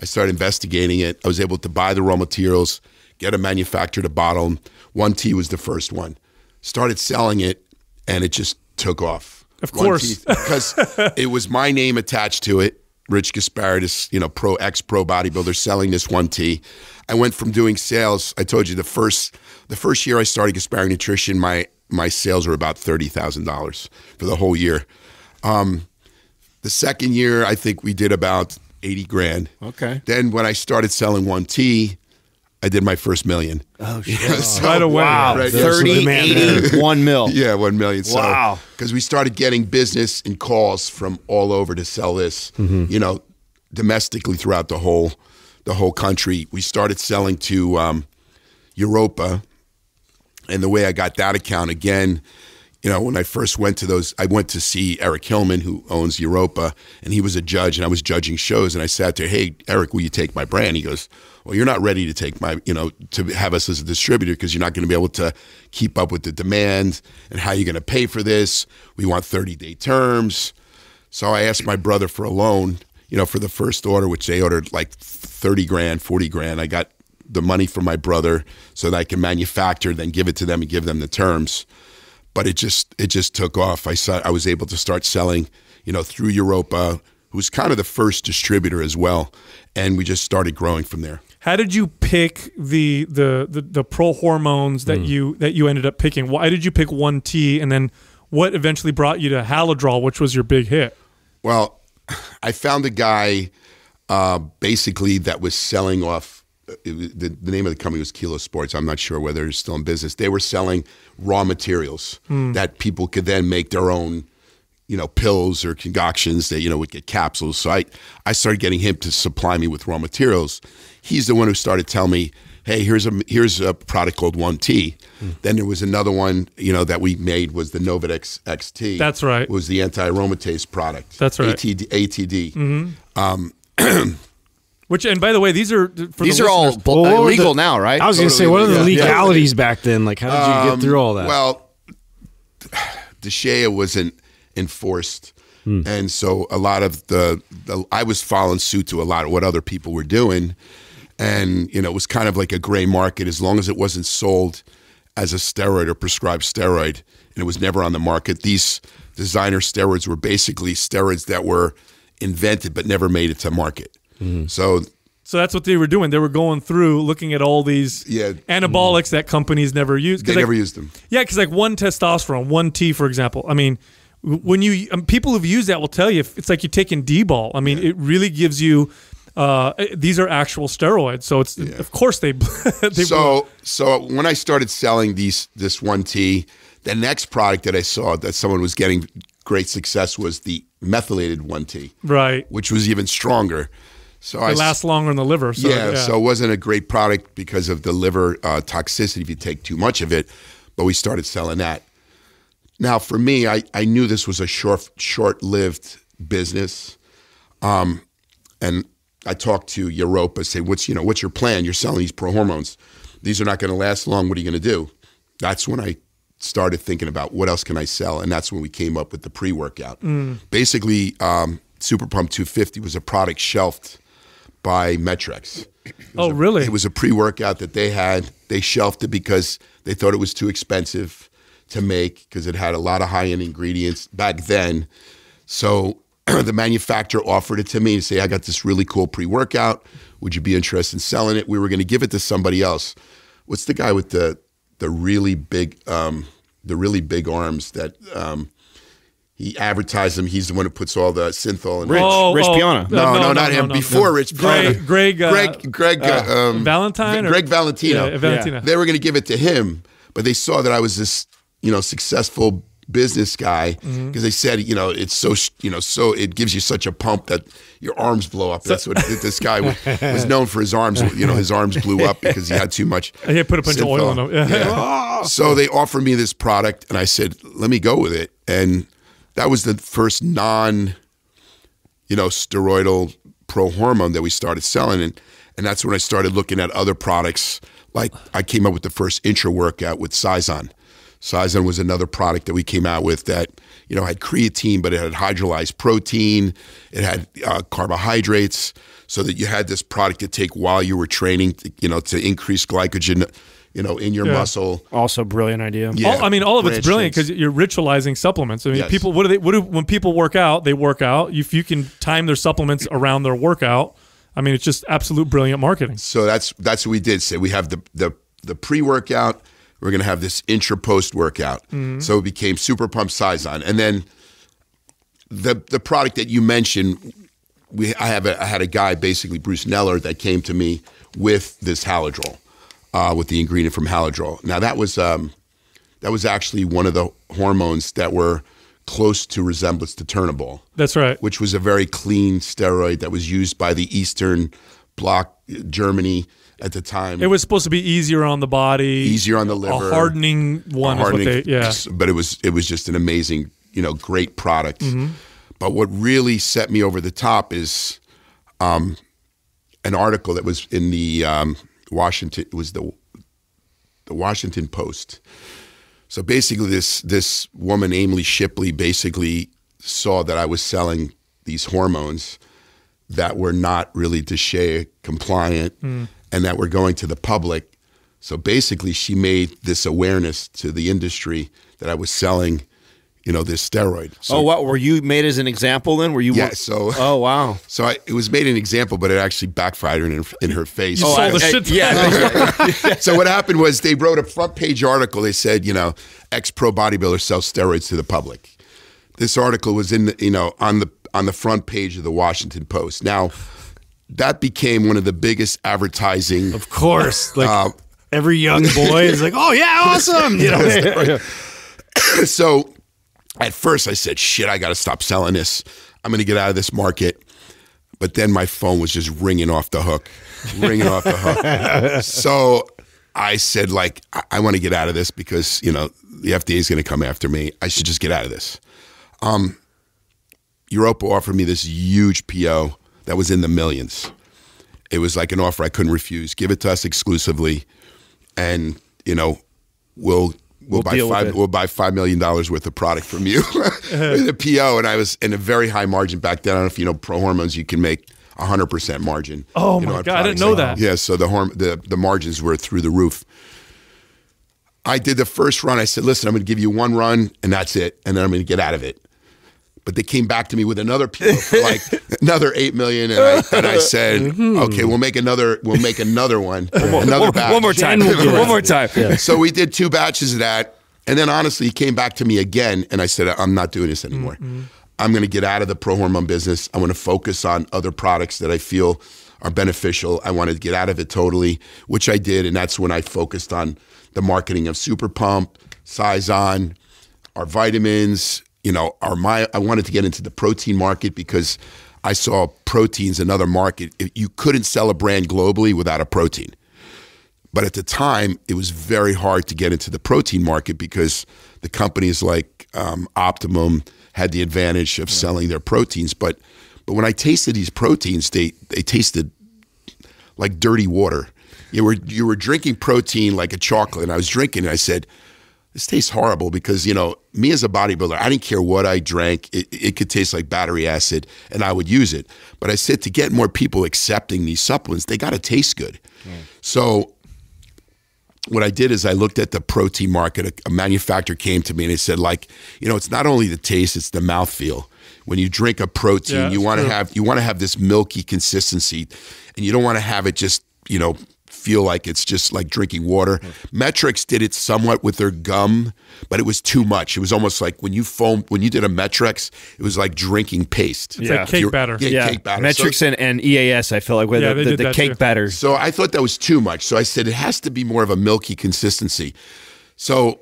I started investigating it. I was able to buy the raw materials, get a manufacturer to bottle them. 1T was the first one. Started selling it, and it just took off. Of course. Because it was my name attached to it. Rich Gaspari, this ex-pro bodybuilder selling this 1T. I went from doing sales. I told you the first year I started Gaspari Nutrition, my sales were about $30,000 for the whole year. The second year, I think we did about 80 grand. Okay. Then when I started selling 1T, I did my first $1 million. Oh, shit. So, right away. Wow. Right, 30, 80, 1 mil. Yeah, 1 million. Wow. Because we started getting business and calls from all over to sell this, domestically throughout the whole country. We started selling to Europa. And the way I got that account, again, when I first went to those, I went to see Eric Hillman, who owns Europa, and he was a judge, and I was judging shows, and I sat there, hey, Eric, will you take my brand? He goes, well, you're not ready to take my, to have us as a distributor because you're not going to be able to keep up with the demand and how you're going to pay for this. We want 30-day terms. So I asked my brother for a loan, for the first order, which they ordered like 30 grand, 40 grand. I got the money from my brother so that I can manufacture, then give it to them and give them the terms. But it just took off. I was able to start selling, through Europa, who's kind of the first distributor as well, and we just started growing from there. How did you pick the pro hormones that you ended up picking? Why did you pick 1T, and then what eventually brought you to Halidrol, which was your big hit? Well, I found a guy basically that was selling off. The name of the company was Kilo Sports. I'm not sure whether they're still in business. They were selling raw materials that people could then make their own, pills or concoctions that, would get capsules. So I started getting him to supply me with raw materials. He's the one who started telling me, hey, here's a product called 1T. Then there was another one, that we made was the Novadex XT. That's right. It was the anti-aromatase product. That's right. ATD. Which, and by the way, these are all legal now, right? I was going to say, what are the legalities back then? Like, how did you get through all that? Well, the Shea wasn't enforced. And so a lot of I was following suit to a lot of what other people were doing. And, it was kind of like a gray market as long as it wasn't sold as a steroid or prescribed steroid. And it was never on the market. These designer steroids were basically steroids that were invented but never made it to market. So that's what they were doing. They were going through looking at all these anabolics that companies never used. They never used them. Yeah, because like 1-testosterone, 1T, for example. I mean, when people who've used that will tell you it's like you're taking D-ball. I mean, it really gives you. These are actual steroids, so it's of course they. So when I started selling this 1T, the next product that I saw that someone was getting great success was the methylated 1T, right? Which was even stronger. So it lasts longer in the liver. So, so it wasn't a great product because of the liver toxicity if you take too much of it, but we started selling that. Now, for me, I knew this was a short-lived business, and I talked to Europa, say, what's your plan? You're selling these pro hormones. These are not going to last long. What are you going to do? That's when I started thinking about what else can I sell, and that's when we came up with the pre-workout. Basically, Super Pump 250 was a product shelved by Metrex. Really? It was a pre-workout that they had. They shelved it because they thought it was too expensive to make because it had a lot of high-end ingredients back then. So the manufacturer offered it to me and say, I got this really cool pre-workout. Would you be interested in selling it? We were going to give it to somebody else. What's the guy with the really big arms that He advertised them. He's the one who puts all the synthol in. Rich Piana. No, not him. Before Rich Piana. Greg Valentine. Greg Valentino. Yeah, Valentino. They were going to give it to him, but they saw that I was this, successful business guy because they said, it's so, so it gives you such a pump that your arms blow up. That's what this guy was known for. His arms, his arms blew up because he had too much. He put a bunch of oil in them. Yeah. So they offered me this product, and I said, let me go with it. And that was the first steroidal pro hormone that we started selling. And that's when I started looking at other products. Like I came up with the first intra workout with Sizon. Sizon was another product that we came out with that, had creatine, but it had hydrolyzed protein. It had carbohydrates, so that you had this product to take while you were training, to increase glycogen, in your muscle. Also, brilliant idea. Yeah. All of it's brilliant because you're ritualizing supplements. I mean, Yes. people, when people work out, they work out. If you can time their supplements around their workout, I mean, it's just absolute brilliant marketing. So that's what we did. So we have the pre-workout. We're going to have this intra-post workout. So it became Super Pump Sizon. And then the product that you mentioned, I had a guy, basically Bruce Neller, that came to me with this Haladrol, with the ingredient from Haladrol. Now that was actually one of the hormones that were close to resemblance to Turnabol. That's right. Which was a very clean steroid that was used by the Eastern Bloc, Germany at the time. It was supposed to be easier on the body, easier on the liver, a hardening one. But it was just an amazing, great product. But what really set me over the top is an article that was in the Washington. It was the Washington Post. So basically, this woman, Emily Shipley, basically saw that I was selling these hormones that were not really DSHEA compliant and that were going to the public. So basically, she made this awareness to the industry that I was selling, this steroid. So, what were you made as an example then? Were you? Yeah. So. Oh wow. So it was made an example, but it actually backfired in her face. You sold the shit. Yeah. So what happened was they wrote a front page article. They said, ex-pro bodybuilder sells steroids to the public. This article was on the front page of the Washington Post. Now, that became one of the biggest advertising. Of course, like every young boy is like, "Oh yeah, awesome!" So, at first, I said, "Shit, I got to stop selling this. I'm going to get out of this market." But then my phone was just ringing off the hook. So I said, I want to get out of this because the FDA is going to come after me. I should just get out of this. Europa offered me this huge PO that was in the millions. It was like an offer I couldn't refuse. Give it to us exclusively, and we'll buy $5 million worth of product from you. The PO, and I was in a very high margin back then. I don't know if you know pro hormones, you can make 100% margin. Oh my God, I didn't know that. Yeah, so the margins were through the roof. I did the first run. I said, listen, I'm going to give you one run, and that's it, and then I'm going to get out of it. But they came back to me with another PO for another $8 million, and I said, okay, we'll make another one, another batch. One more time. One more time. Yeah. So we did 2 batches of that, and then honestly, he came back to me again, and I said, I'm not doing this anymore. I'm going to get out of the pro hormone business. I want to focus on other products that I feel are beneficial. I want to get out of it totally, which I did, and that's when I focused on the marketing of Super Pump, Sizon, our vitamins. I wanted to get into the protein market because I saw protein's another market. You couldn't sell a brand globally without a protein. But at the time, it was very hard to get into the protein market because the companies like Optimum had the advantage of selling their proteins. But when I tasted these proteins, they tasted like dirty water. You were drinking protein like a chocolate, and I was drinking, and I said, this tastes horrible because, me as a bodybuilder, I didn't care what I drank. It could taste like battery acid, and I would use it. But I said to get more people accepting these supplements, they got to taste good. So what I did is I looked at the protein market. A manufacturer came to me and they said, it's not only the taste, it's the mouthfeel. When you drink a protein, you want to have this milky consistency, and you don't want to have it just, feel like it's just like drinking water. Metrics did it somewhat with their gum, but it was too much. It was almost like when you did a Metrics, it was like drinking paste. It's like cake batter. Yeah, cake batter. Metrics and EAS, I feel like with the cake too. batter. So I thought that was too much. So I said, it has to be more of a milky consistency. So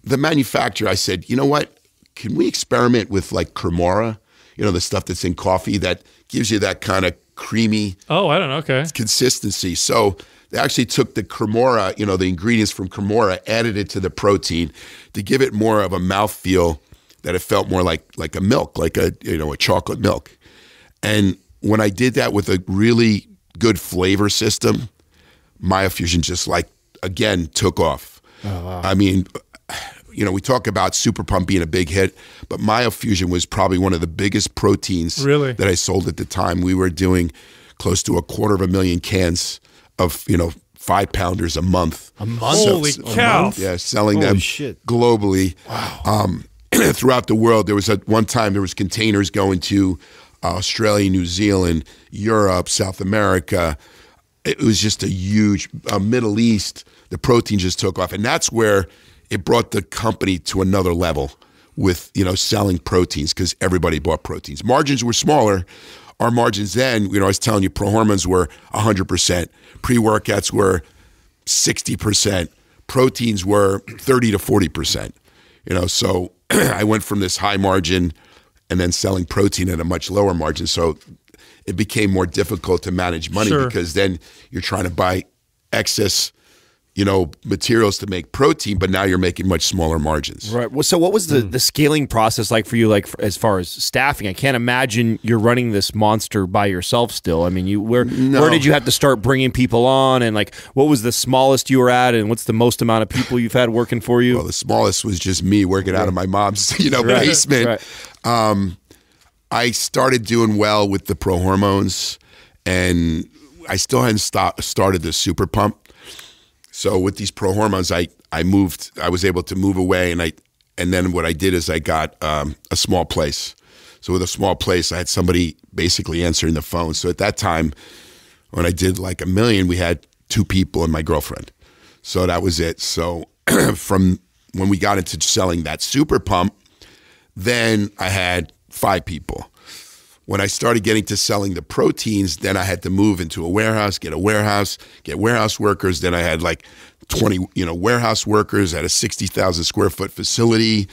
the manufacturer, I said, you know what? Can we experiment with like Cremora? You know, the stuff that's in coffee that gives you that kind of creamy I don't know. Okay. consistency. So they actually took the Cremora, you know, the ingredients from Cremora, added it to the protein to give it more of a mouthfeel that it felt more like a milk, like a chocolate milk. And when I did that with a really good flavor system, Myofusion just again took off. Oh, wow. I mean, you know, we talk about Super Pump being a big hit, but Myofusion was probably one of the biggest proteins that I sold at the time. We were doing close to 250,000 cans of, 5-pounders a month. A month? Holy cow. Month, yeah, selling them globally. Wow. Throughout the world. There was one time there was containers going to Australia, New Zealand, Europe, South America. It was just a huge Middle East. The protein just took off. And that's where it brought the company to another level with, selling proteins because everybody bought proteins. Margins were smaller. Our margins then, I was telling you, Pro Hormones were 100%. Pre-workouts were 60%. Proteins were 30 to 40%. So I went from this high margin and then selling protein at a much lower margin. So it became more difficult to manage money because then you're trying to buy excess materials to make protein, but now you're making much smaller margins. Right. Well, so what was the scaling process like for you, as far as staffing? I can't imagine you're running this monster by yourself still. I mean, where did you have to start bringing people on, and what was the smallest you were at, and what's the most amount of people you've had working for you? Well, the smallest was just me working out of my mom's, basement. Right. I started doing well with the Pro Hormones, and I still hadn't started the Super Pump. So with these Pro Hormones, I was able to move away, and then what I did is I got a small place. So with a small place, I had somebody basically answering the phone. So at that time, when I did like $1 million, we had 2 people and my girlfriend. So that was it. So from when we got into selling that Super Pump, then I had 5 people. When I started getting to selling the proteins, then I had to move into a warehouse, get warehouse workers. Then I had like 20, warehouse workers at a 60,000 square foot facility.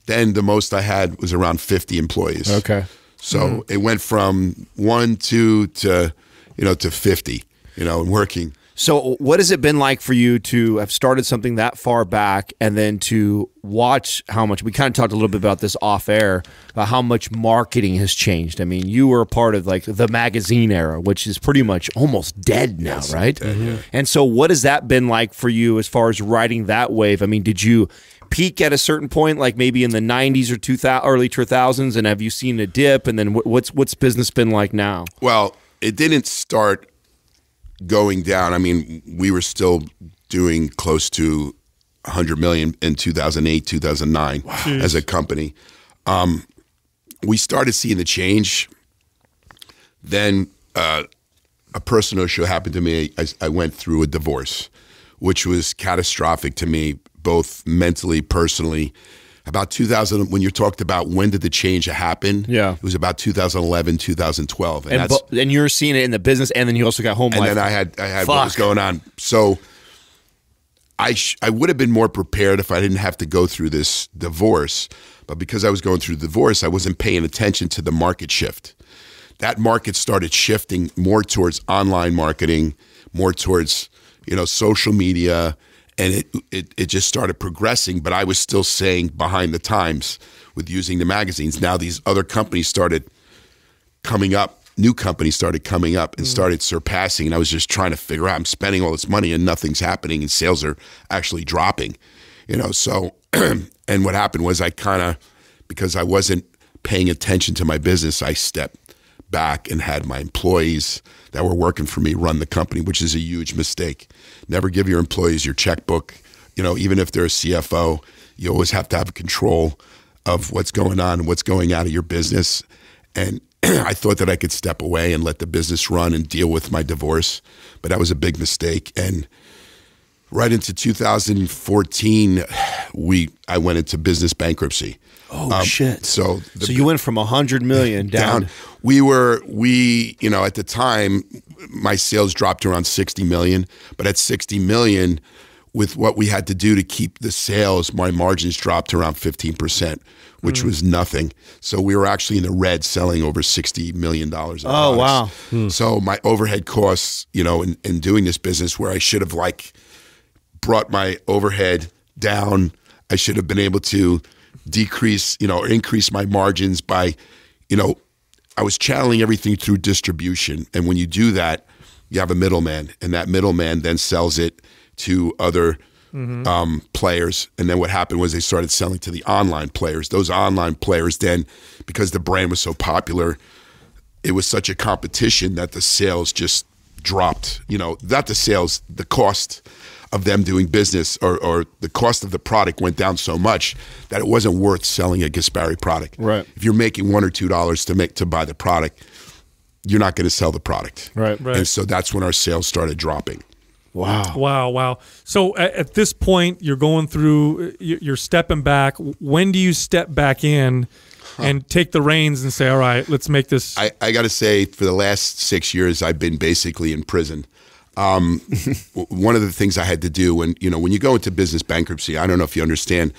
Then the most I had was around 50 employees. Okay. So it went from 1, 2 to 50, and working. So what has it been like for you to have started something that far back and then to watch how much, we kind of talked a little bit about this off air, about how much marketing has changed. I mean, you were a part of the magazine era, which is pretty much almost dead now, right? And so what has that been like for you as far as riding that wave? I mean, did you peak at a certain point, like maybe in the 90s or early 2000s, and have you seen a dip? And then what's business been like now? Well, it didn't start going down. I mean, we were still doing close to 100 million in 2008, 2009 as a company. We started seeing the change. Then a personal issue happened to me. I went through a divorce, which was catastrophic to me, both mentally, personally. About 2000, when you talked about when did the change happen, it was about 2011, 2012. And you're seeing it in the business, and then you also got home life. And then I had what was going on. So I would have been more prepared if I didn't have to go through this divorce. But because I was going through the divorce, I wasn't paying attention to the market shift. That market started shifting more towards online marketing, more towards social media. And it just started progressing, but I was still staying behind the times with using the magazines. Now these other companies started coming up, new companies started coming up and started surpassing. And I was just trying to figure out, I'm spending all this money and nothing's happening and sales are actually dropping, So, and what happened was because I wasn't paying attention to my business, I stepped back and had my employees that were working for me run the company, which is a huge mistake. Never give your employees your checkbook. Even if they're a CFO, you always have to have control of what's going on and what's going out of your business. And I thought that I could step away and let the business run and deal with my divorce, but that was a big mistake. And right into 2014, I went into business bankruptcy. Oh shit! So you went from 100 million down. We you know, at the time, my sales dropped to around 60 million. But at 60 million, with what we had to do to keep the sales, my margins dropped to around 15%, which was nothing. So we were actually in the red, selling over $60 million. Oh wow! So my overhead costs, you know, in doing this business, where I should have like brought my overhead down, I should have been able to decrease, you know, or increase my margins by, you know, I was channeling everything through distribution. And when you do that, you have a middleman, and that middleman then sells it to other players. And then what happened was they started selling to the online players. Those online players then, because the brand was so popular, it was such a competition that the sales just dropped. You know, not the sales, the cost of them doing business, or the cost of the product went down so much that it wasn't worth selling a Gaspari product. Right. If you're making $1 or $2 to buy the product, you're not going to sell the product. Right. Right. And so that's when our sales started dropping. Wow. Wow. So at this point, you're going through, you're stepping back. When do you step back in and take the reins and say, all right, let's make this? I got to say, for the last 6 years, I've been basically in prison. One of the things I had to do when you go into business bankruptcy, I don't know if you understand,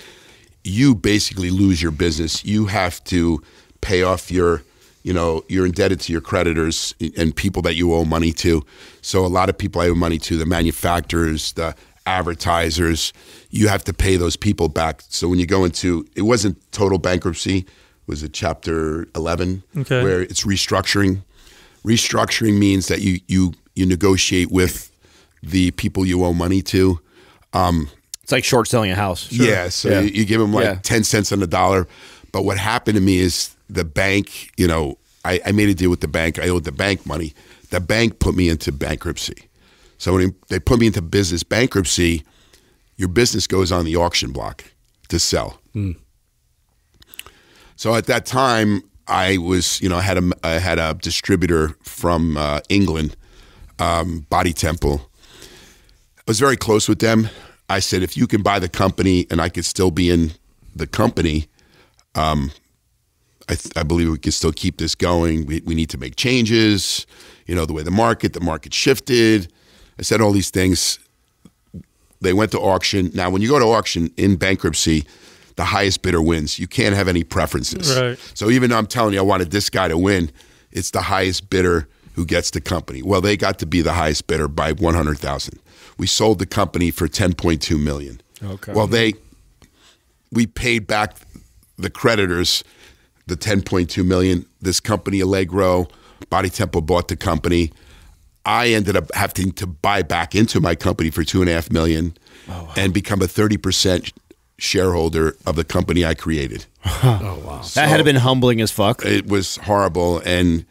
you basically lose your business. You have to pay off you're indebted to your creditors and people that you owe money to. So a lot of people I owe money to, the manufacturers, the advertisers, you have to pay those people back. So when you go into, it wasn't total bankruptcy, it was a Chapter 11, where it's restructuring. Restructuring means that you negotiate with the people you owe money to. It's like short selling a house. Sure. Yeah, so you give them like 10 cents on the dollar. But what happened to me is the bank, you know, I made a deal with the bank. I owed the bank money. The bank put me into bankruptcy. So when they put me into business bankruptcy, your business goes on the auction block to sell. So at that time, I was, I had a distributor from England, Body Temple. I was very close with them. I said, if you can buy the company and I could still be in the company, I believe we can still keep this going. We need to make changes. You know, the way the market shifted. I said all these things. They went to auction. Now, when you go to auction in bankruptcy, the highest bidder wins. You can't have any preferences. Right. So even though I'm telling you I wanted this guy to win, it's the highest bidder who gets the company. Well, they got to be the highest bidder by $100,000. We sold the company for $10.2 million. Okay. Well, we paid back the creditors the $10.2 million. This company, Allegro, Body Temple bought the company. I ended up having to buy back into my company for $2.5 million and become a 30% shareholder of the company I created. Oh, wow. That had been humbling as fuck. It was horrible. And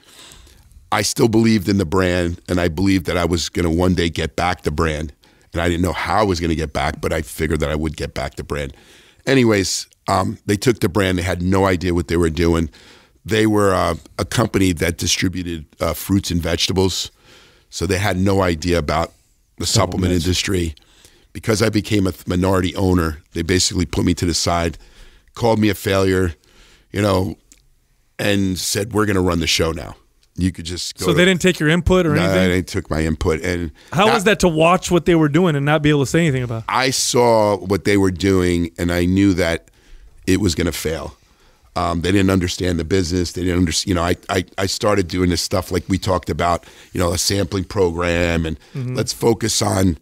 I still believed in the brand, and I believed that I was going to one day get back the brand. And I didn't know how I was going to get back, but I figured that I would get back the brand. Anyways, they took the brand. They had no idea what they were doing. They were a company that distributed fruits and vegetables. So they had no idea about the supplement industry. Because I became a minority owner, they basically put me to the side, called me a failure, and said, we're going to run the show now. You could just go. So they didn't take your input or anything? No, they took my input. And how was that to watch what they were doing and not be able to say anything about it? I saw what they were doing, and I knew that it was going to fail. They didn't understand the business. They didn't understand. I started doing this stuff like we talked about, a sampling program, and let's focus on,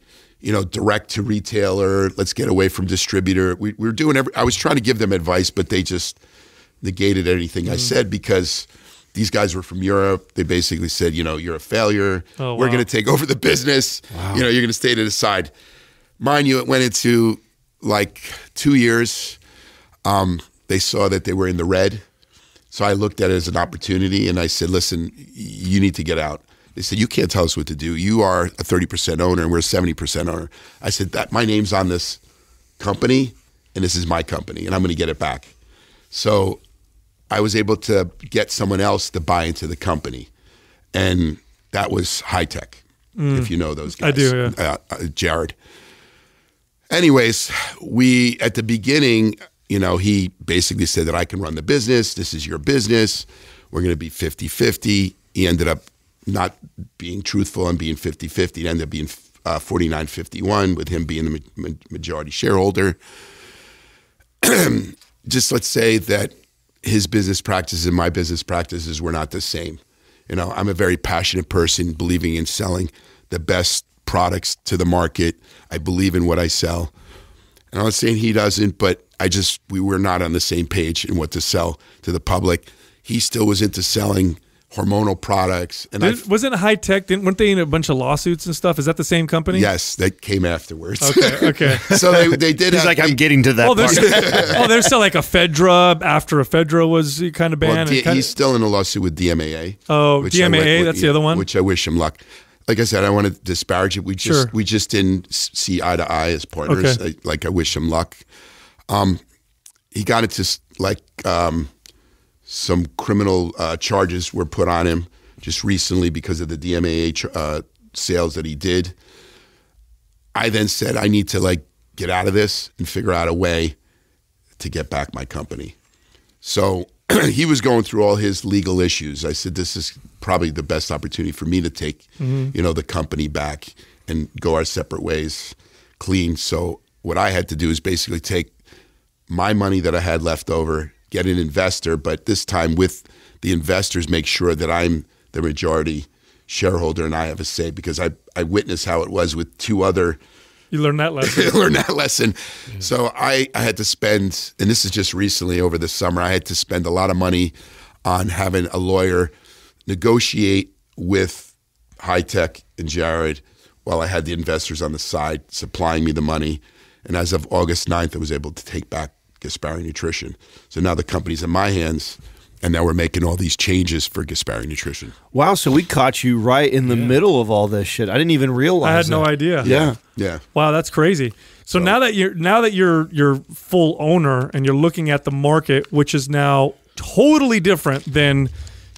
direct to retailer. Let's get away from distributor. We were doing I was trying to give them advice, but they just negated anything I said because these guys were from Europe. They basically said, you're a failure. Oh, we're going to take over the business. Wow. You're going to stay to the side. Mind you, it went into like 2 years. They saw that they were in the red. So I looked at it as an opportunity and I said, listen, you need to get out. They said, you can't tell us what to do. You are a 30% owner and we're a 70% owner. I said, that my name's on this company and this is my company and I'm going to get it back. So I was able to get someone else to buy into the company. And that was High Tech, if you know those guys. I do, yeah. Jared. Anyways, at the beginning, he basically said that I can run the business. This is your business. We're going to be 50-50. He ended up not being truthful and being 50-50. It ended up being 49-51 with him being the majority shareholder. Just let's say that his business practices and my business practices were not the same. I'm a very passionate person, believing in selling the best products to the market. I believe in what I sell. And I'm not saying he doesn't, but we were not on the same page in what to sell to the public. He still was into selling hormonal products. And wasn't High Tech, weren't they in a bunch of lawsuits and stuff? Is that the same company? Yes, that came afterwards. Okay. So they did. He's like, I'm getting to that part. There's still like a Fedra after a Fedra was kind of banned. Well, he's still in a lawsuit with DMAA. Oh, DMAA, that's the other one? Which I wish him luck. Like I said, I want to disparage it. We just didn't see eye to eye as partners. Okay. I wish him luck. He got into some criminal charges were put on him just recently because of the DMAA sales that he did. I then said, I need to get out of this and figure out a way to get back my company. So he was going through all his legal issues. I said, this is probably the best opportunity for me to take, the company back and go our separate ways clean. So what I had to do is basically take my money that I had left over, get an investor, but this time with the investors, make sure that I'm the majority shareholder and I have a say, because I witnessed how it was with two other. You learned that lesson. Yeah. So I had to spend, and this is just recently over the summer, I had to spend a lot of money on having a lawyer negotiate with High Tech and Jared while I had the investors on the side supplying me the money. And as of August 9th, I was able to take back Gaspari Nutrition. So now the company's in my hands, and now we're making all these changes for Gaspari Nutrition. Wow, so we caught you right in the middle of all this shit. I didn't even realize. I had no idea. Yeah. Wow, that's crazy. So now that you're full owner and you're looking at the market, which is now totally different than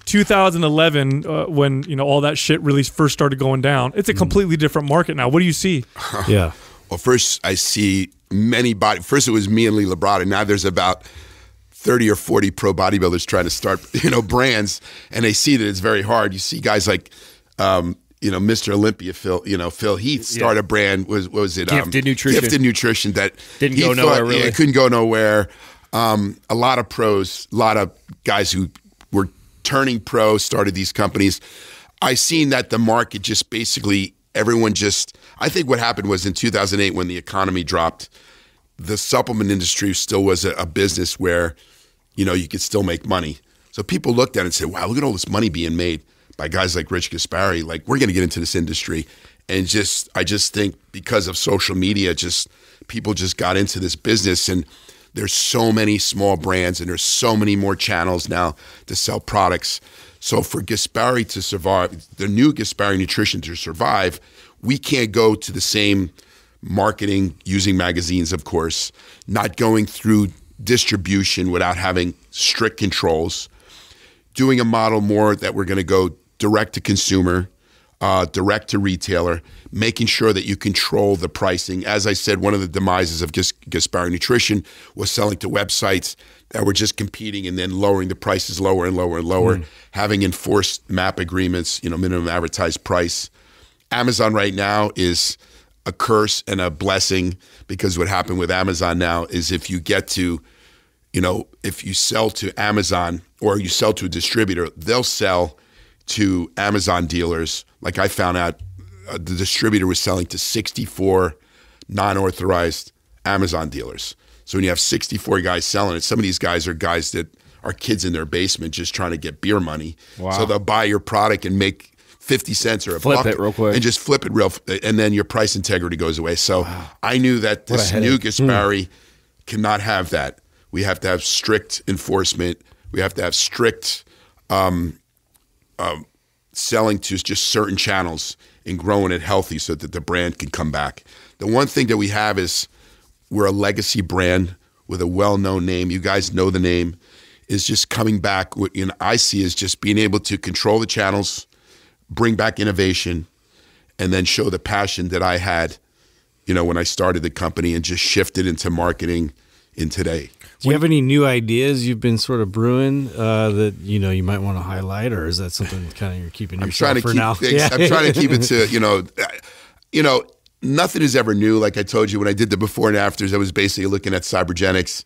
2011 when all that shit really first started going down. It's a completely different market now. What do you see? Yeah. Well, first I see many first it was me and Lee Labrada. Now there's about 30 or 40 pro bodybuilders trying to start, brands, and they see that it's very hard. You see guys like, Mr. Olympia, Phil Heath start a brand. Was it Gifted Nutrition? Gifted Nutrition that didn't go nowhere. Really, it couldn't go nowhere. A lot of pros, a lot of guys who were turning pro started these companies. I seen that the market just basically everyone just. I think what happened was in 2008 when the economy dropped, the supplement industry still was a business where, you could still make money. So people looked at it and said, wow, look at all this money being made by guys like Rich Gaspari. Like, we're going to get into this industry. And I just think because of social media, people just got into this business, and there's so many small brands and there's so many more channels now to sell products. So for Gaspari to survive, the new Gaspari Nutrition to survive, we can't go to the same marketing using magazines, of course, not going through distribution without having strict controls, doing a model more that we're going to go direct to consumer, direct to retailer, making sure that you control the pricing. As I said, one of the demises of Gaspari Nutrition was selling to websites that were just competing and then lowering the prices lower and lower and lower, having enforced MAP agreements, minimum advertised price. Amazon right now is a curse and a blessing, because what happened with Amazon now is if you get to, if you sell to Amazon or you sell to a distributor, they'll sell to Amazon dealers. Like I found out the distributor was selling to 64 non-authorized Amazon dealers. So when you have 64 guys selling it, some of these guys are guys that are kids in their basement just trying to get beer money. Wow. So they'll buy your product and make 50 cents or a buck, it real quick, and just flip it real, and then your price integrity goes away. So I knew that this new Gaspari cannot have that. We have to have strict enforcement. We have to have strict selling to just certain channels and growing it healthy so that the brand can come back. The one thing that we have is we're a legacy brand with a well-known name. You guys know the name. is just coming back. What I see is just being able to control the channels, bring back innovation, and then show the passion that I had, when I started the company, and just shift it into marketing in today. Do you have any new ideas you've been sort of brewing that you might want to highlight, or is that something kind of you're keeping yourself for now? I'm trying to keep it to nothing is ever new. Like I told you, when I did the before and afters, I was basically looking at cybergenics.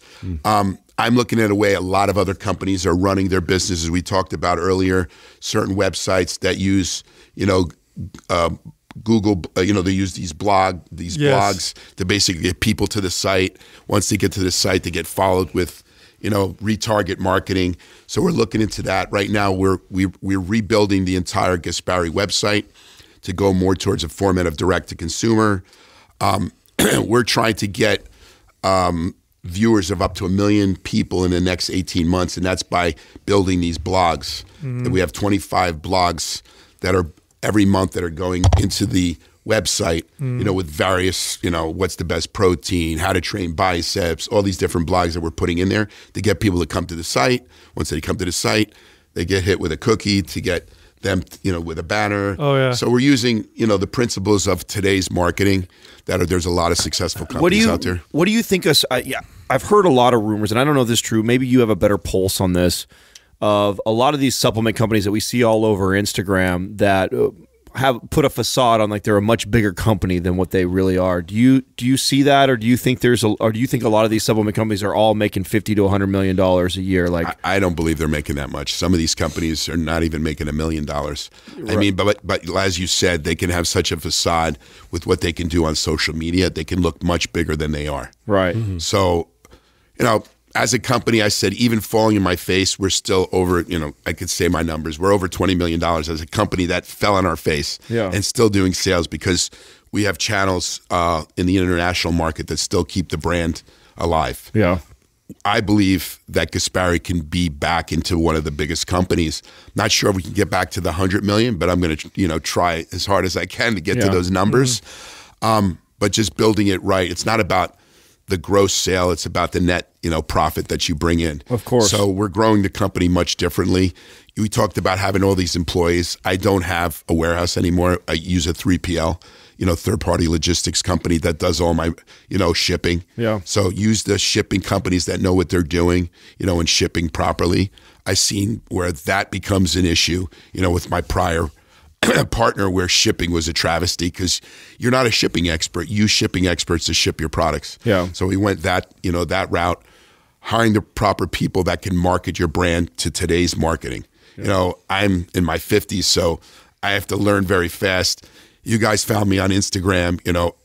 I'm looking at a way a lot of other companies are running their businesses. We talked about earlier certain websites that use Google, they use these blogs to basically get people to the site. Once they get to the site, they get followed with, retarget marketing. So we're looking into that right now. We're rebuilding the entire Gaspari website to go more towards a format of direct to consumer. We're trying to get viewers of up to 1 million people in the next 18 months, and that's by building these blogs. And we have 25 blogs that are every month that are going into the website, with various, what's the best protein, how to train biceps, all these different blogs that we're putting in there to get people to come to the site. Once they come to the site, they get hit with a cookie to get them, with a banner. Oh, yeah. So we're using, the principles of today's marketing there's a lot of successful companies out there. What do you think I've heard a lot of rumors, and I don't know if this is true. Maybe you have a better pulse on this, of a lot of these supplement companies that we see all over Instagram that have put a facade on like they're a much bigger company than what they really are. Do you see that, or do you think a lot of these supplement companies are all making $50 to $100 million a year? Like, I don't believe they're making that much. Some of these companies are not even making $1 million. Right. I mean, but as you said, they can have such a facade with what they can do on social media. They can look much bigger than they are. Right. So, as a company, I said, even falling in my face, we're still over, I could say my numbers. We're over $20 million as a company that fell on our face and still doing sales because we have channels in the international market that still keep the brand alive. Yeah. I believe that Gaspari can be back into one of the biggest companies. Not sure if we can get back to the 100 million, but I'm going to, try as hard as I can to get to those numbers. But just building it right. It's not about the gross sale. It's about the net, profit that you bring in. Of course. So we're growing the company much differently. We talked about having all these employees. I don't have a warehouse anymore. I use a 3PL, third-party logistics company that does all my, shipping. Yeah. So use the shipping companies that know what they're doing, and shipping properly. I've seen where that becomes an issue, with my prior partner, where shipping was a travesty because you're not a shipping expert. Use shipping experts to ship your products. Yeah. So we went that route, hiring the proper people that can market your brand to today's marketing. Yeah. I'm in my 50s, so I have to learn very fast. You guys found me on Instagram.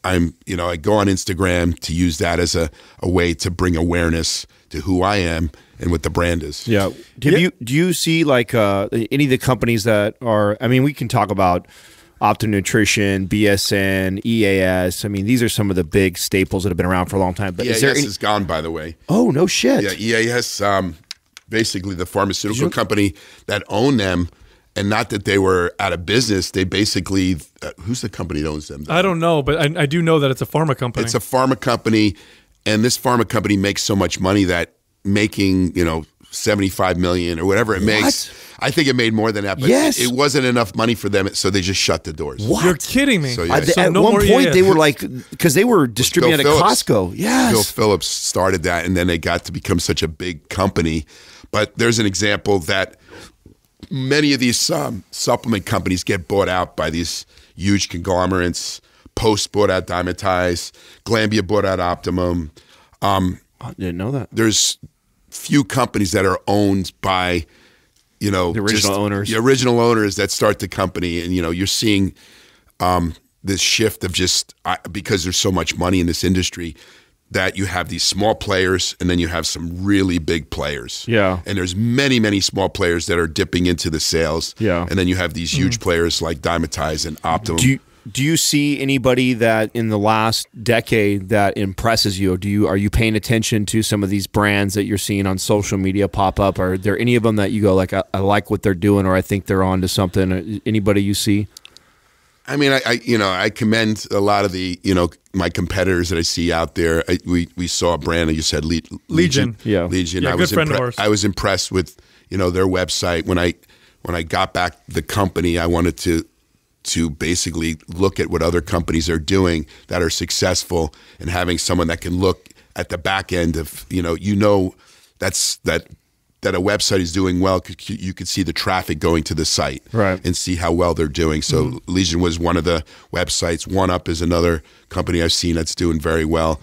I go on Instagram to use that as a way to bring awareness to who I am and what the brand is. Yeah. Do you see like any of the companies that are, I mean, we can talk about Optimum Nutrition, BSN, EAS. I mean, these are some of the big staples that have been around for a long time. But EAS is gone, by the way. Oh, no shit. Yeah, EAS, basically the pharmaceutical company that owned them, and not that they were out of business. They basically, who's the company that owns them? I don't know, but I do know that it's a pharma company. It's a pharma company, and this pharma company makes so much money that making, 75 million or whatever it makes. I think it made more than that, but it wasn't enough money for them, so they just shut the doors. What? You're kidding me. So, at no one point, they were like, because they were distributing at Costco. Yes. Bill Phillips started that, and then they got to become such a big company. But there's an example that many of these supplement companies get bought out by these huge conglomerates. Post bought out Dymatize. Glanbia bought out Optimum. I didn't know that. There's few companies that are owned by, the original owners. The original owners that start the company. And, you're seeing this shift of just because there's so much money in this industry that you have these small players and then you have some really big players. Yeah. And there's many, many small players that are dipping into the sales. Yeah. And then you have these huge players like Dymatize and Optimum. Do you see anybody that in the last decade that impresses you? Or are you paying attention to some of these brands that you're seeing on social media pop up? Are there any of them that you go like, I like what they're doing, or I think they're on to something? Anybody you see? I mean, I commend a lot of the, my competitors that I see out there. We saw a brand that you said Legion. Yeah. Legion. Yeah, good friend of ours. I was impressed with, their website. When I got back the company, I wanted to basically look at what other companies are doing that are successful, and having someone that can look at the back end of, that a website is doing well, you could see the traffic going to the site, right, and see how well they're doing. So Legion was one of the websites. OneUp is another company I've seen that's doing very well.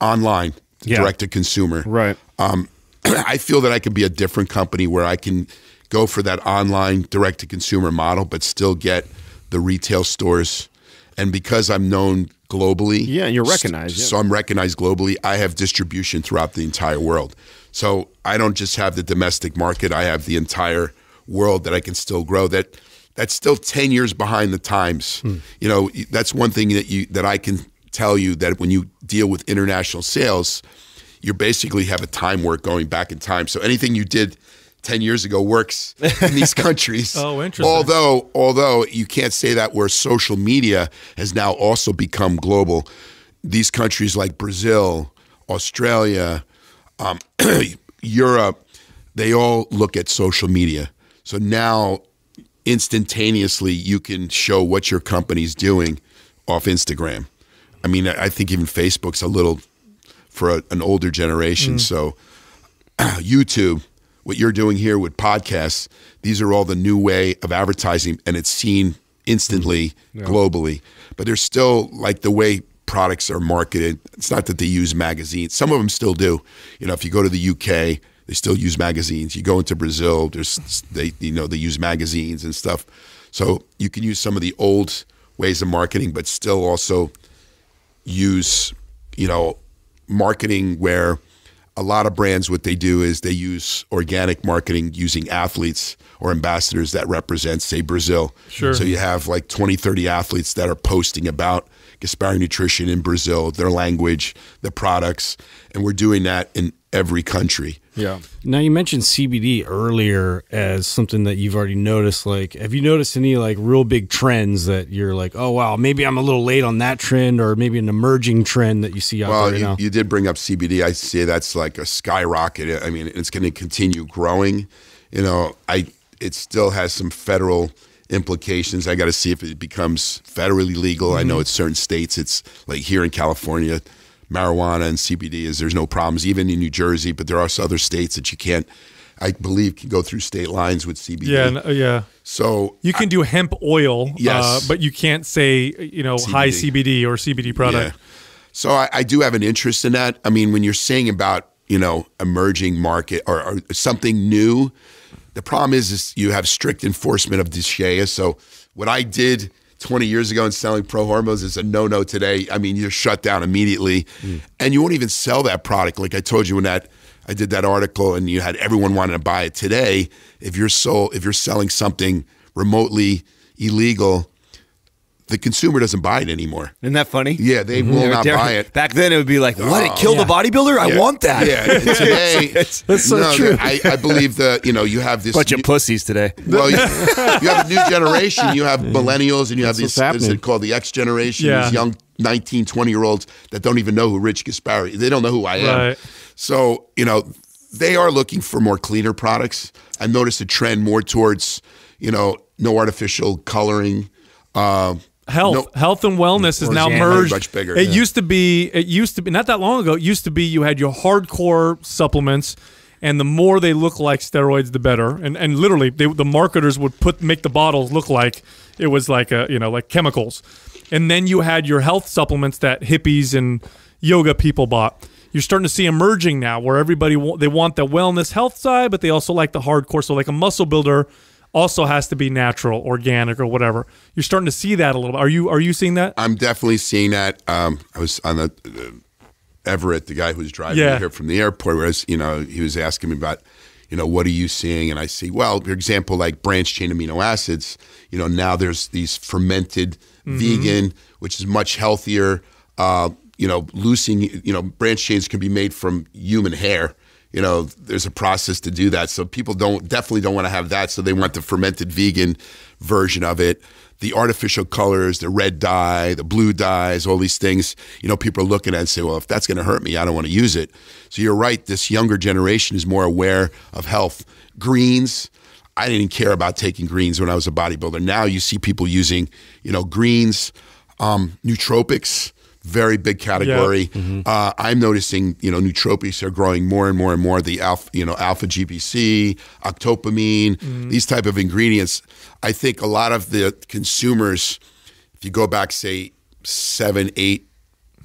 Online, direct to consumer. Right. I feel that I could be a different company where I can go for that online direct to consumer model, but still get the retail stores. And because I'm known globally, yeah, and you're recognized. So I'm recognized globally. I have distribution throughout the entire world. So I don't just have the domestic market. I have the entire world that I can still grow. That's still 10 years behind the times. That's one thing that I can tell you, that when you deal with international sales, you basically have a time work going back in time. So anything you did 10 years ago works in these countries. Oh, interesting. Although you can't say that, where social media has now also become global. These countries like Brazil, Australia, Europe, they all look at social media. So now instantaneously you can show what your company's doing off Instagram. I mean, I think even Facebook's a little for an older generation. So YouTube, what you're doing here with podcasts, these are all the new way of advertising, and it's seen instantly globally. But there's still, like, the way products are marketed. It's not that they use magazines. Some of them still do. If you go to the UK, they still use magazines. You go into Brazil, they use magazines and stuff. So you can use some of the old ways of marketing, but still also use, marketing where a lot of brands, what they do is they use organic marketing using athletes or ambassadors that represent, say, Brazil. Sure. So you have like 20, 30 athletes that are posting about Gaspari Nutrition in Brazil, their language, the products, and we're doing that in every country. Yeah. Now, you mentioned CBD earlier as something that you've already noticed. Like, have you noticed any like real big trends that you're like, oh wow, maybe I'm a little late on that trend, or maybe an emerging trend that you see out there right now? You did bring up CBD. I say that's like a skyrocket. I mean, it's going to continue growing. It still has some federal implications. I got to see if it becomes federally legal. I know it's certain states. It's like here in California, marijuana and CBD there's no problems, even in New Jersey, but there are other states that you can't, I believe, can go through state lines with CBD. Yeah. So you can do hemp oil, yes, but you can't say, CBD. High CBD or CBD product. Yeah. So I do have an interest in that. I mean, when you're saying about, emerging market or something new, the problem is you have strict enforcement of DSHEA. So what I did 20 years ago in selling pro hormones is a no-no today. I mean, you're shut down immediately, and you won't even sell that product. Like I told you when I did that article, and you had everyone wanting to buy it today. If you're selling something remotely illegal, the consumer doesn't buy it anymore. Isn't that funny? Yeah, they will not buy it. Back then, it would be like, what? It killed a bodybuilder? I want that. Yeah, and today, that's so true. I believe that, you have this bunch of pussies today. Well, you have a new generation. You have millennials, and you have these, is it called the X generation, these young 19, 20-year-olds that don't even know who Rich Gaspari. They don't know who I am. Right. So, they are looking for more cleaner products. I've noticed a trend more towards, no artificial coloring. Health and wellness is now merged. Much bigger. It used to be not that long ago. It used to be you had your hardcore supplements, and the more they look like steroids, the better. And literally, the marketers would make the bottles look like it was like like chemicals. And then you had your health supplements that hippies and yoga people bought. You're starting to see emerging now where everybody they want the wellness health side, but they also like the hardcore. So like a muscle builder also has to be natural, organic, or whatever. You're starting to see that a little bit. Are you seeing that? I'm definitely seeing that. I was on the Everett, the guy who was driving me here from the airport, whereas he was asking me about, what are you seeing? And I see, well, for example, like branched chain amino acids. Now there's these fermented vegan, which is much healthier. Leucine, branched chains can be made from human hair. you know, there's a process to do that. So people definitely don't want to have that. So they want the fermented vegan version of it. The artificial colors, the red dye, the blue dyes, all these things, you know, people are looking at and say, well, if that's going to hurt me, I don't want to use it. So you're right. This younger generation is more aware of health. Greens, I didn't care about taking greens when I was a bodybuilder. Now you see people using, you know, greens, nootropics, very big category. Yeah. I'm noticing, you know, nootropics are growing more and more and more. The alpha GPC, octopamine, these type of ingredients. I think a lot of the consumers, if you go back, say 7, 8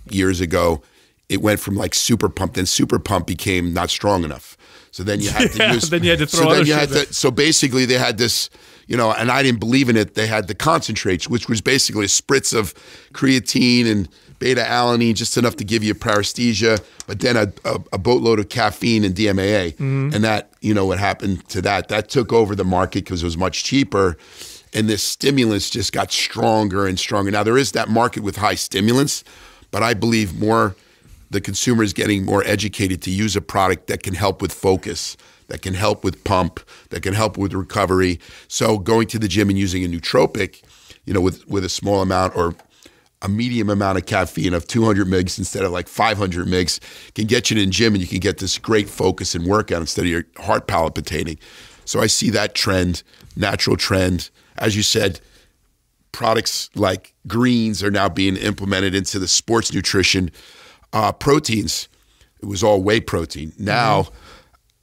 years ago, it went from like Super Pump. Then Super Pump became not strong enough. So then you had to use. Then you had to throw other shit. So basically, they had this, you know, and I didn't believe in it. They had the concentrates, which was basically a spritz of creatine and beta-alanine, just enough to give you paresthesia, but then a boatload of caffeine and DMAA. And that, you know, what happened to that? That took over the market because it was much cheaper. And this stimulants just got stronger and stronger. Now, there is that market with high stimulants, but I believe the consumer is getting more educated to use a product that can help with focus, that can help with pump, that can help with recovery. So going to the gym and using a nootropic, you know, with a small amount or a medium amount of caffeine of 200 mgs instead of like 500 mgs can get you in the gym, and you can get this great focus and workout instead of your heart palpitating. So I see that trend, natural trend. As you said, products like greens are now being implemented into the sports nutrition. Proteins, it was all whey protein. Now,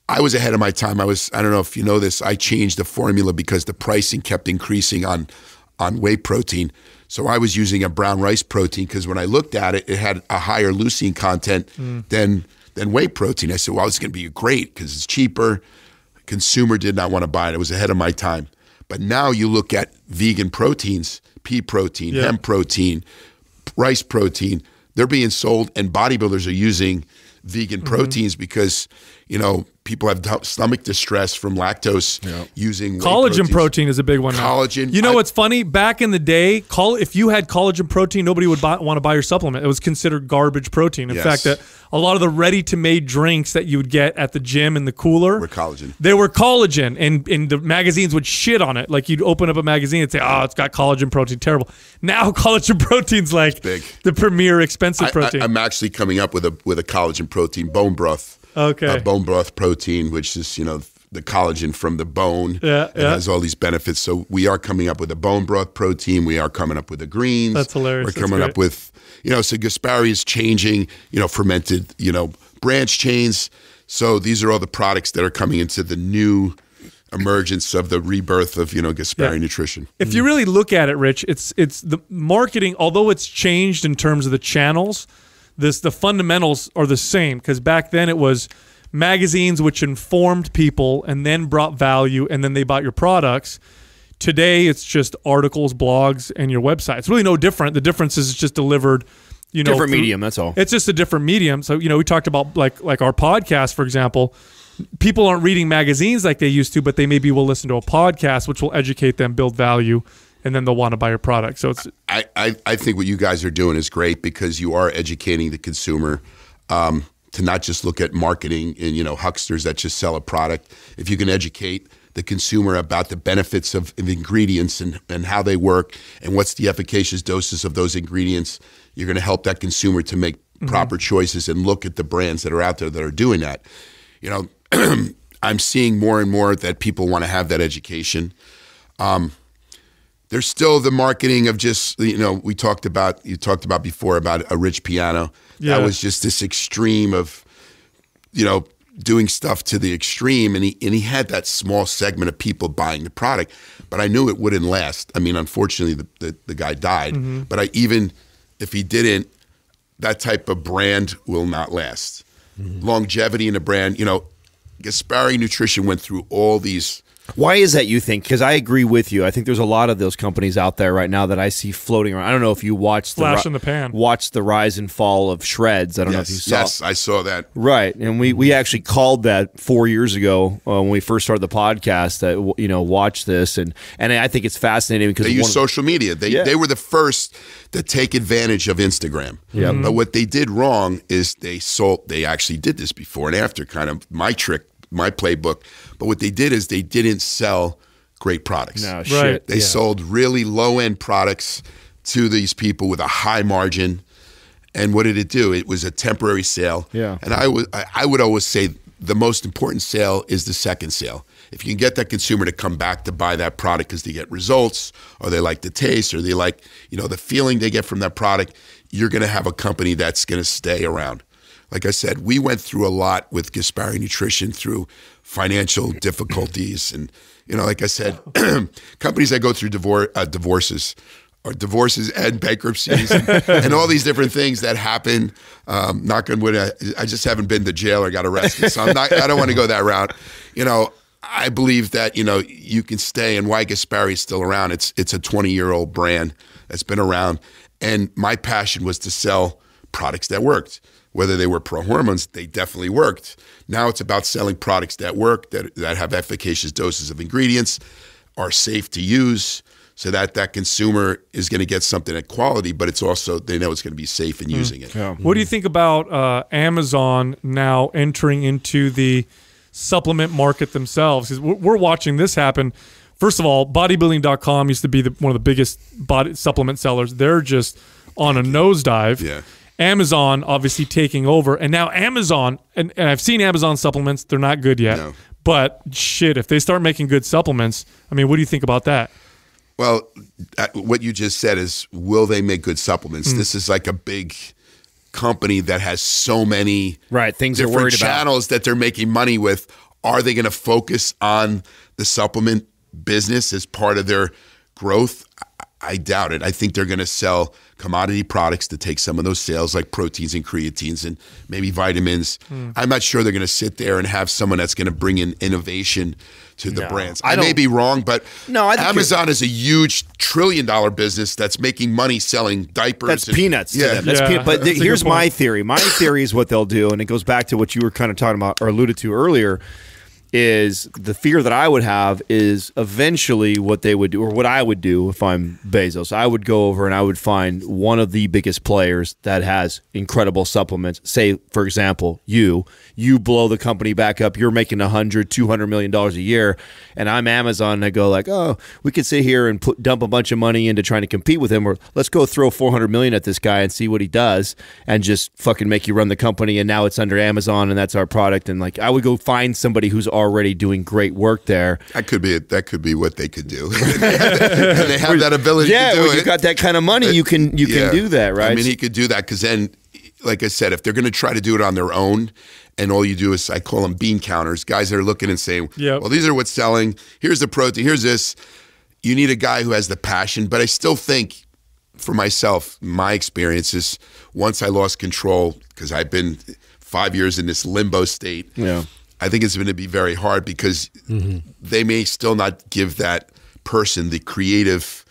I was ahead of my time. I don't know if you know this, I changed the formula because the pricing kept increasing on whey protein. So I was using a brown rice protein because when I looked at it, it had a higher leucine content than whey protein. I said, well, it's going to be great because it's cheaper. Consumer did not want to buy it. It was ahead of my time. But now you look at vegan proteins, pea protein, hemp protein, rice protein, they're being sold, and bodybuilders are using vegan proteins because, you know, people have stomach distress from lactose using collagen protein is a big one. Collagen. You know what's funny? Back in the day, if you had collagen protein, nobody would want to buy your supplement. It was considered garbage protein. In fact, a lot of the ready-to-made drinks that you would get at the gym in the cooler were collagen. They were collagen, and the magazines would shit on it. Like you'd open up a magazine and say, "Oh, it's got collagen protein, terrible." Now collagen protein's like the premier expensive protein. I'm actually coming up with a collagen protein bone broth. Okay. Bone broth protein, which is, you know, the collagen from the bone. It has all these benefits. So we are coming up with a bone broth protein. We are coming up with the greens. That's hilarious. We're coming up with, you know, so Gaspari is changing, you know, fermented, you know, branch chains. So these are all the products that are coming into the new emergence of the rebirth of, you know, Gaspari Nutrition. If you really look at it, Rich, it's the marketing, although it's changed in terms of the channels, the fundamentals are the same, because back then it was magazines which informed people and then brought value, and then they bought your products. Today it's just articles, blogs, and your website. It's really no different. The difference is it's just delivered, you know, different medium. That's all. It's just a different medium. So, you know, we talked about like our podcast, for example. People aren't reading magazines like they used to, but they maybe will listen to a podcast, which will educate them, build value, and then they'll want to buy your product. So it's. I think what you guys are doing is great, because you are educating the consumer to not just look at marketing and, you know, hucksters that just sell a product. If you can educate the consumer about the benefits of ingredients and how they work and what's the efficacious doses of those ingredients, you're going to help that consumer to make proper choices and look at the brands that are out there that are doing that. You know, I'm seeing more and more that people want to have that education. There's still the marketing of just, you know, you talked about before about a rich piano. Yeah. That was just this extreme of, you know, doing stuff to the extreme. And he had that small segment of people buying the product, but I knew it wouldn't last. I mean, unfortunately, the guy died. But even if he didn't, that type of brand will not last. Longevity in a brand, you know, Gaspari Nutrition went through all these Why is that, you think? Because I agree with you. I think there's a lot of those companies out there right now that I see floating around. I don't know if you watched Flash in the pan. Watched the rise and fall of Shreds. I don't know if you saw. Yes, I saw that. Right, and we actually called that 4 years ago when we first started the podcast. That watch this, and I think it's fascinating because they use social media. They were the first to take advantage of Instagram. Yeah. But what they did wrong is they actually did this before and after, kind of my trick, my playbook. But what they did is they didn't sell great products. No, shit. They sold really low-end products to these people with a high margin. And what did it do? It was a temporary sale. Yeah. And I would always say the most important sale is the second sale. If you can get that consumer to come back to buy that product because they get results, or they like the taste, or they like the feeling they get from that product, you're going to have a company that's going to stay around. Like I said, we went through a lot with Gaspari Nutrition through financial difficulties. And, like I said, companies that go through divorces and bankruptcies and all these different things that happen. Knock on wood, I just haven't been to jail or got arrested. So I don't want to go that route. I believe that, you can stay, and why Gaspari is still around. It's a 20-year-old brand that's been around. And my passion was to sell products that worked. Whether they were pro hormones, they definitely worked. Now it's about selling products that work, that have efficacious doses of ingredients, are safe to use, so that consumer is going to get something at quality, but it's also, they know it's going to be safe in using it. Yeah. What do you think about Amazon now entering into the supplement market themselves? 'Cause we're watching this happen. First of all, bodybuilding.com used to be one of the biggest body supplement sellers. They're just on a nosedive. Yeah. Amazon obviously taking over, and now Amazon, and I've seen Amazon supplements, they're not good yet. No. But shit, if they start making good supplements, I mean, what do you think about that? Well, what you just said is, will they make good supplements? This is like a big company that has so many things they're different worried about. channels that they're making money with. Are they going to focus on the supplement business as part of their growth? I doubt it. I think they're going to sell commodity products to take some of those sales, like proteins and creatines and maybe vitamins. I'm not sure they're going to sit there and have someone that's going to bring in innovation to the brands. I may be wrong, but Amazon is a huge $1 trillion business that's making money selling diapers. That's peanuts to them. That's peanuts. But here's my theory. My theory is what they'll do, and it goes back to what you were kind of talking about or alluded to earlier, is the fear that I would have is eventually what they would do, or what I would do if I'm Bezos. I would go over and I would find one of the biggest players that has incredible supplements. Say, for example, you blow the company back up. You're making $100-200 million a year, and I'm Amazon, and I go like, oh, we could sit here and dump a bunch of money into trying to compete with him, or let's go throw $400 million at this guy and see what he does, and just fucking make you run the company. And now it's under Amazon, and that's our product. And like, I would go find somebody who's already doing great work there. That could be what they could do. and they have that ability to do when you got that kind of money, you can do that, right? I mean, he could do that because then, like I said, if they're going to try to do it on their own, and all you do is, I call them bean counters, guys that are looking and saying, well, these are what's selling. Here's the protein. Here's this. You need a guy who has the passion. But I still think, for myself, my experience is, once I lost control, because I've been 5 years in this limbo state, I think it's going to be very hard because they may still not give that person the creative,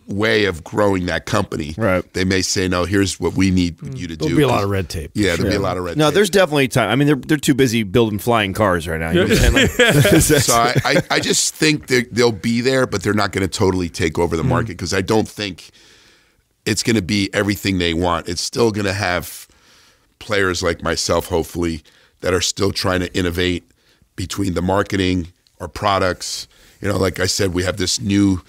way of growing that company. Right. They may say, no, here's what we need you to do. There'll be a lot of red tape. Yeah, there'll be a lot of red tape. No, there's definitely time. I mean, they're too busy building flying cars right now. You know what I'm saying? So I just think they'll be there, but they're not going to totally take over the market, because I don't think it's going to be everything they want. It's still going to have players like myself, hopefully, that are still trying to innovate between the marketing, our products. Like I said, we have this new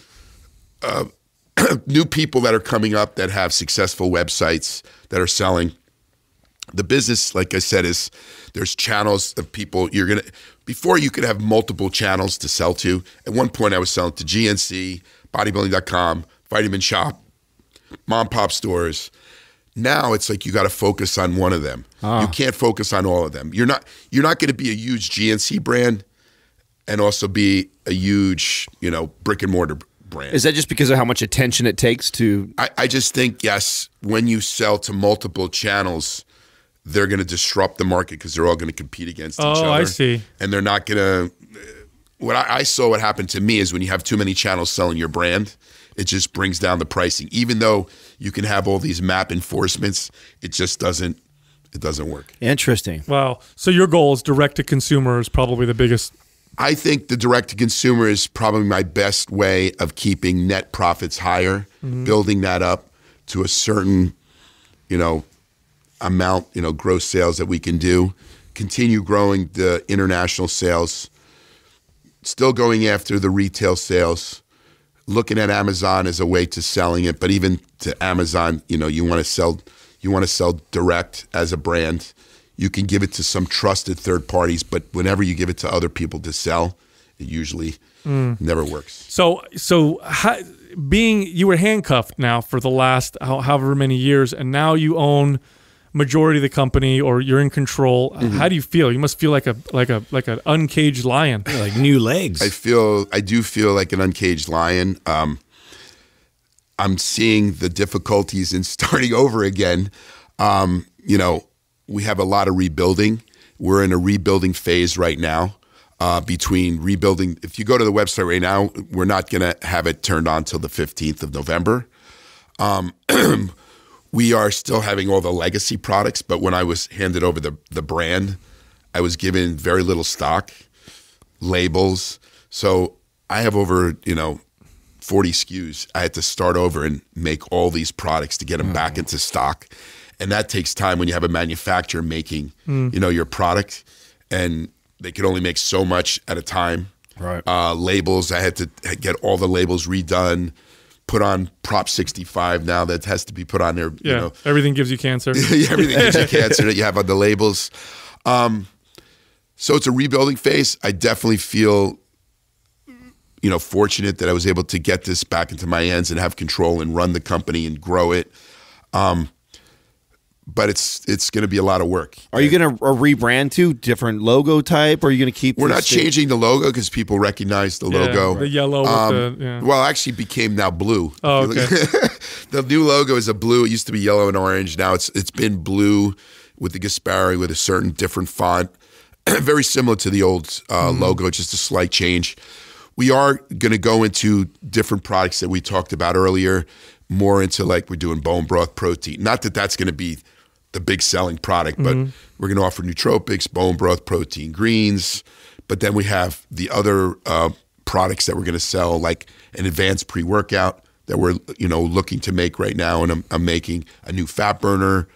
people that are coming up that have successful websites that are selling. The business, like I said, is there's channels of people before you could have multiple channels to sell to. At one point I was selling to GNC, bodybuilding.com, Vitamin Shop, mom pop stores. Now it's like you got to focus on one of them. You can't focus on all of them. You're not going to be a huge GNC brand and also be a huge, brick and mortar brand. Is that just because of how much attention it takes to? I just think, yes, when you sell to multiple channels, they're going to disrupt the market because they're all going to compete against each other. Oh, I see. And they're not going to, what I saw what happened to me is when you have too many channels selling your brand, it just brings down the pricing. Even though you can have all these MAP enforcements, it just doesn't work. Interesting. Wow. So your goal is direct to consumer is probably the biggest. I think the direct to consumer is probably my best way of keeping net profits higher, building that up to a certain, amount, gross sales that we can do, continue growing the international sales, still going after the retail sales, looking at Amazon as a way to selling it, but even to Amazon, you want to sell direct as a brand. You can give it to some trusted third parties, but whenever you give it to other people to sell, it usually never works. So you were handcuffed now for the last however many years, and now you own majority of the company, or you're in control. How do you feel? You must feel like an uncaged lion. Yeah, like new legs. I do feel like an uncaged lion. I'm seeing the difficulties in starting over again. We have a lot of rebuilding. We're in a rebuilding phase right now. Between rebuilding, if you go to the website right now, we're not going to have it turned on till the 15th of November. We are still having all the legacy products, but when I was handed over the brand, I was given very little stock, labels. So I have over, 40 SKUs. I had to start over and make all these products to get them back into stock. And that takes time when you have a manufacturer making, your product, and they could only make so much at a time. Right. Labels, I had to get all the labels redone, put on Prop 65 now that has to be put on there. Yeah, everything gives you cancer. Everything gives you cancer that you have on the labels. So it's a rebuilding phase. I definitely feel, fortunate that I was able to get this back into my hands and have control and run the company and grow it. But it's going to be a lot of work. Are you going to rebrand to different logo type, or are you going to keep? We're not changing the logo because people recognize the logo. The yellow with well, it actually became now blue. Oh, okay. The new logo is a blue. It used to be yellow and orange. Now it's been blue with the Gaspari with a certain different font. Very similar to the old logo, just a slight change. We are going to go into different products that we talked about earlier, more into like we're doing bone broth protein. Not that that's going to be the big selling product, but we're going to offer nootropics, bone broth, protein, greens. But then we have the other products that we're going to sell, like an advanced pre-workout that we're looking to make right now, and I'm making a new fat burner.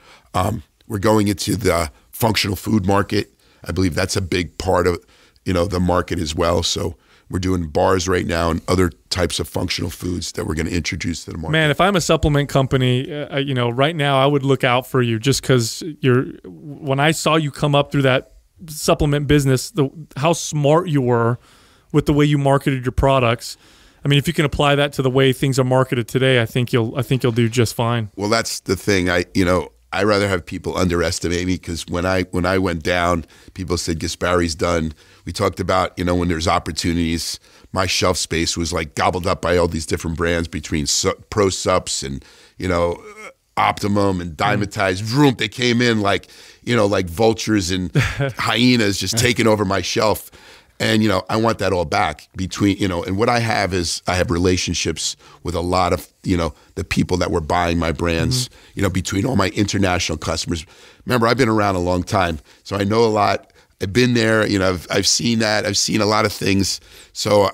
We're going into the functional food market. I believe that's a big part of the market as well. So we're doing bars right now and other types of functional foods that we're going to introduce to the market. Man, if I'm a supplement company, right now I would look out for you just because when I saw you come up through that supplement business, how smart you were with the way you marketed your products. I mean, if you can apply that to the way things are marketed today, I think you'll do just fine. Well, that's the thing. I rather have people underestimate me, because when I went down, people said Gaspari's done. We talked about, when there's opportunities, my shelf space was like gobbled up by all these different brands between Pro Sups and, Optimum and Dymatize. Vroom, they came in like vultures and hyenas just taking over my shelf. And, I want that all back between, and what I have is I have relationships with a lot of, the people that were buying my brands, between all my international customers. Remember, I've been around a long time, so I know a lot. I've been there, I've seen that. I've seen a lot of things. So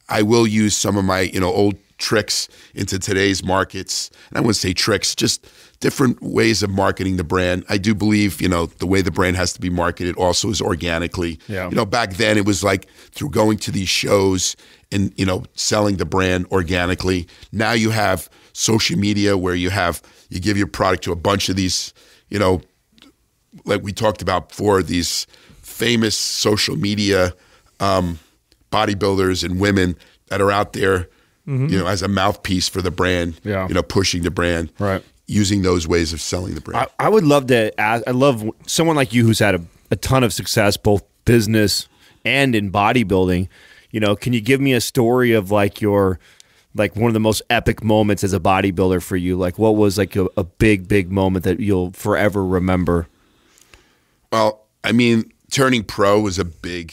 I will use some of my, old tricks into today's markets. And I wouldn't say tricks, just different ways of marketing the brand. I do believe, the way the brand has to be marketed also is organically. Yeah. Back then it was like through going to these shows and, selling the brand organically. Now you have social media where you give your product to a bunch of these, like we talked about before, these famous social media bodybuilders and women that are out there, as a mouthpiece for the brand, pushing the brand. Right. Using those ways of selling the brand. I would love to ask, I love someone like you who's had a ton of success, both business and in bodybuilding. Can you give me a story of one of the most epic moments as a bodybuilder for you? Like what was like a big moment that you'll forever remember? Well, I mean, turning pro was a big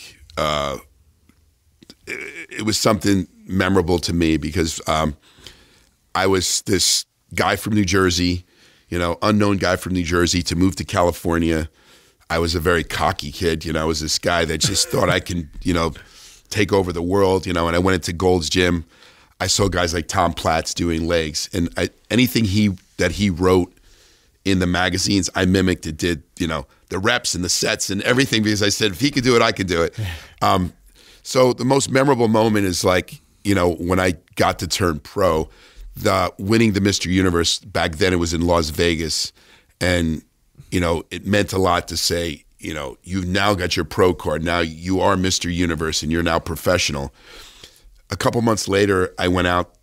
it was something memorable to me because I was this guy from New Jersey, you know, unknown guy from New Jersey to move to California. I was a very cocky kid, you know. I was this guy that just thought I can, you know, take over the world, you know. And I went into Gold's Gym. I saw guys like Tom Platz doing legs, and anything that he wrote in the magazines, I mimicked it. Did, you know, the reps and the sets and everything, because I said if he could do it, I could do it. So the most memorable moment is like, you know, when I got to turn pro, winning the Mr. Universe. Back then it was in Las Vegas, and you know, it meant a lot to say, you know, you've now got your pro card. Now you are Mr. Universe and you're now professional. A couple months later, I went out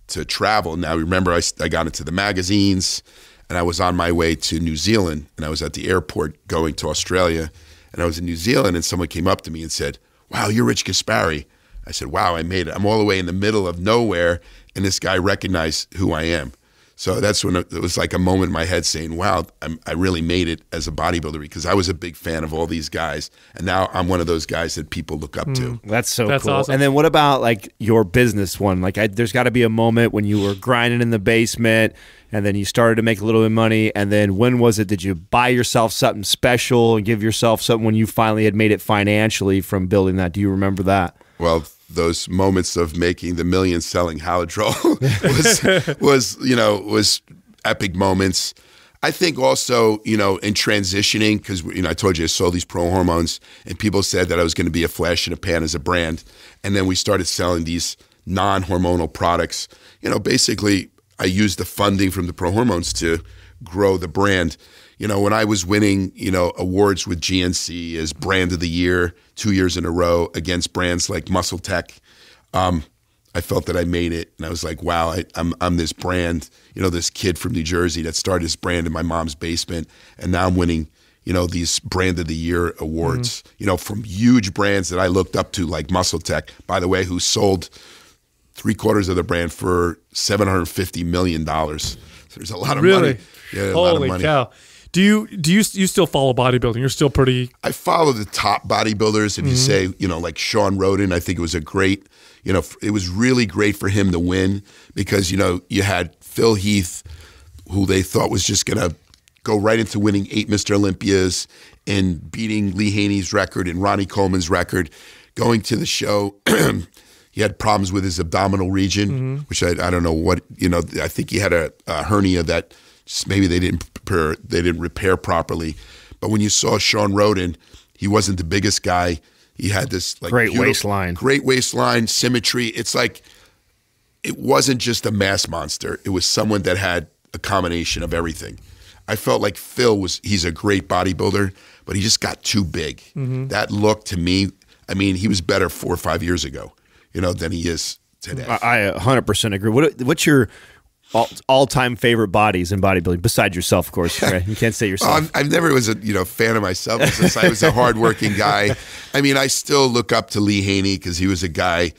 to travel. Now, remember, I got into the magazines and I was on my way to New Zealand, and I was at the airport going to Australia, and I was in New Zealand, and someone came up to me and said, "Wow, you're Rich Gaspari." I said, "Wow, I made it. I'm all the way in the middle of nowhere, and this guy recognized who I am." So that's when it was like a moment in my head saying, wow, I really made it as a bodybuilder, because I was a big fan of all these guys. And now I'm one of those guys that people look up to. That's cool. Awesome. And then what about like your business one? Like there's got to be a moment when you were grinding in the basement and then you started to make a little bit of money. And then when was it? Did you buy yourself something special and give yourself something when you finally had made it financially from building that? Do you remember that? Well, those moments of making the million selling Halidrol was epic moments. I think also, you know, in transitioning, because, you know, I told you I sold these pro hormones, and people said that I was going to be a flash in a pan as a brand. And then we started selling these non-hormonal products. You know, basically, I used the funding from the pro hormones to grow the brand. You know, when I was winning, you know, awards with GNC as brand of the year 2 years in a row against brands like Muscle Tech, I felt that I made it. And I was like, wow, I'm this brand, you know, this kid from New Jersey that started this brand in my mom's basement. And now I'm winning, you know, these brand of the year awards, you know, from huge brands that I looked up to, like Muscle Tech, by the way, who sold 3/4 of the brand for $750 million. So there's a lot of money. Yeah, Holy cow. Do you still follow bodybuilding? You're still pretty... I follow the top bodybuilders. If you say, you know, like Sean Roden, I think it was a great, you know, it was really great for him to win, because, you know, you had Phil Heath, who they thought was just going to go right into winning 8 Mr. Olympias and beating Lee Haney's record and Ronnie Coleman's record. Going to the show, he had problems with his abdominal region, which I don't know what, you know, I think he had a hernia that maybe they didn't repair properly. But when you saw Sean Roden, he wasn't the biggest guy. He had this like great waistline, symmetry. It's like, it wasn't just a mass monster. It was someone that had a combination of everything. I felt like he's a great bodybuilder, but he just got too big. That look, to me, I mean, he was better 4 or 5 years ago, you know, than he is today. I 100% agree. What's your all-time favorite bodies in bodybuilding, besides yourself, of course? Right? You can't say yourself. I never was a fan of myself, since I was a hardworking guy. I mean, I still look up to Lee Haney, because he was a guy.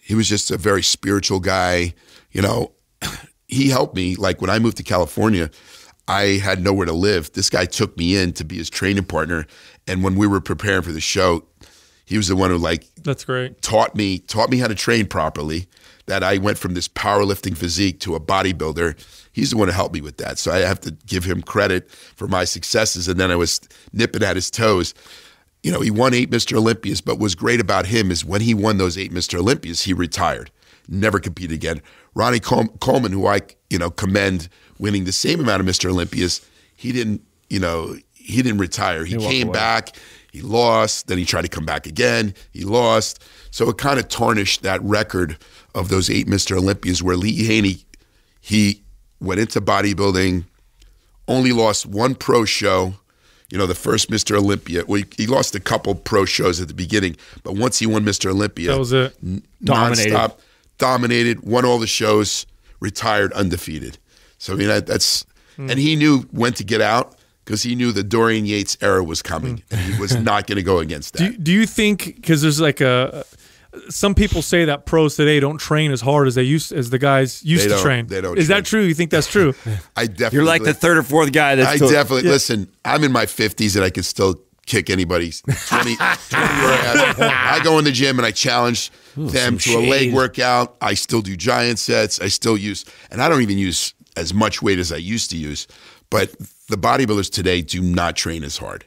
He was just a very spiritual guy. You know, he helped me. Like when I moved to California, I had nowhere to live. This guy took me in to be his training partner, and when we were preparing for the show, he was the one who that's great, taught me how to train properly. That I went from this powerlifting physique to a bodybuilder. He's the one who helped me with that. So I have to give him credit for my successes. And then I was nipping at his toes. You know, he won 8 Mr. Olympias, but what's great about him is when he won those 8 Mr. Olympias, he retired, never competed again. Ronnie Coleman, who I, you know, commend winning the same amount of Mr. Olympias, he didn't retire. He came back, he lost, then he tried to come back again, he lost. So it kind of tarnished that record of those 8 Mr. Olympias, where Lee Haney, he went into bodybuilding, only lost 1 pro show, you know, the first Mr. Olympia. Well, he lost a couple pro shows at the beginning, but once he won Mr. Olympia, that was it. Nonstop, dominated, won all the shows, retired undefeated. So, I mean, and he knew when to get out, because he knew the Dorian Yates era was coming, and he was not going to go against that. Do you think, because there's like some people say that pros today don't train as hard as the guys used to train. They don't. Is that true? You think that's true? I definitely. You're like the 3rd or 4th guy. Listen. I'm in my 50s and I can still kick anybody's 20 year ass. I go in the gym and I challenge them to a leg workout. I still do giant sets. I still use, and I don't even use as much weight as I used to use. But the bodybuilders today do not train as hard.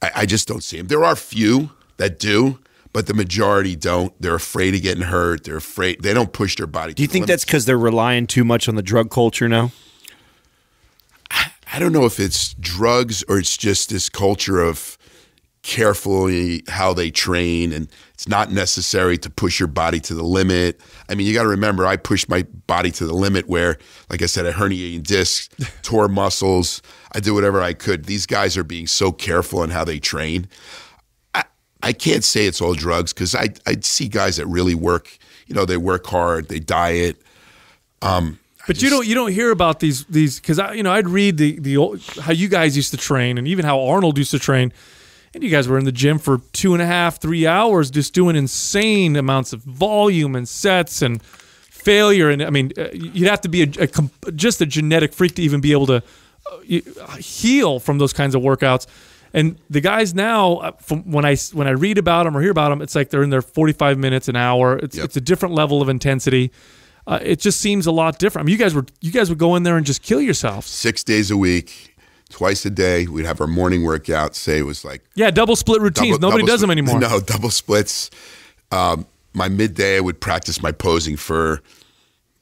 I just don't see them. There are few that do, but the majority don't. They're afraid of getting hurt. They're afraid. They don't push their body. Do you think that's because they're relying too much on the drug culture now? I don't know if it's drugs or it's just this culture of carefully how they train, and it's not necessary to push your body to the limit. I mean, you got to remember, I pushed my body to the limit where, like I said, I herniated discs, tore muscles. I did whatever I could. These guys are being so careful in how they train. I can't say it's all drugs because I see guys that really work. You know, they work hard, they diet. But you don't hear about these because I'd read the old, how you guys used to train and even how Arnold used to train, and you guys were in the gym for 2.5, 3 hours just doing insane amounts of volume and sets and failure. And I mean, you'd have to be just a genetic freak to even be able to heal from those kinds of workouts. And the guys now, from when I read about them or hear about them, it's like they're in there 45 minutes, an hour. It's a different level of intensity. It just seems a lot different. I mean, you guys would go in there and just kill yourself. 6 days a week, twice a day. We'd have our morning workout. Say it was like double split routines. Nobody does them anymore. No, double splits. My midday, I would practice my posing for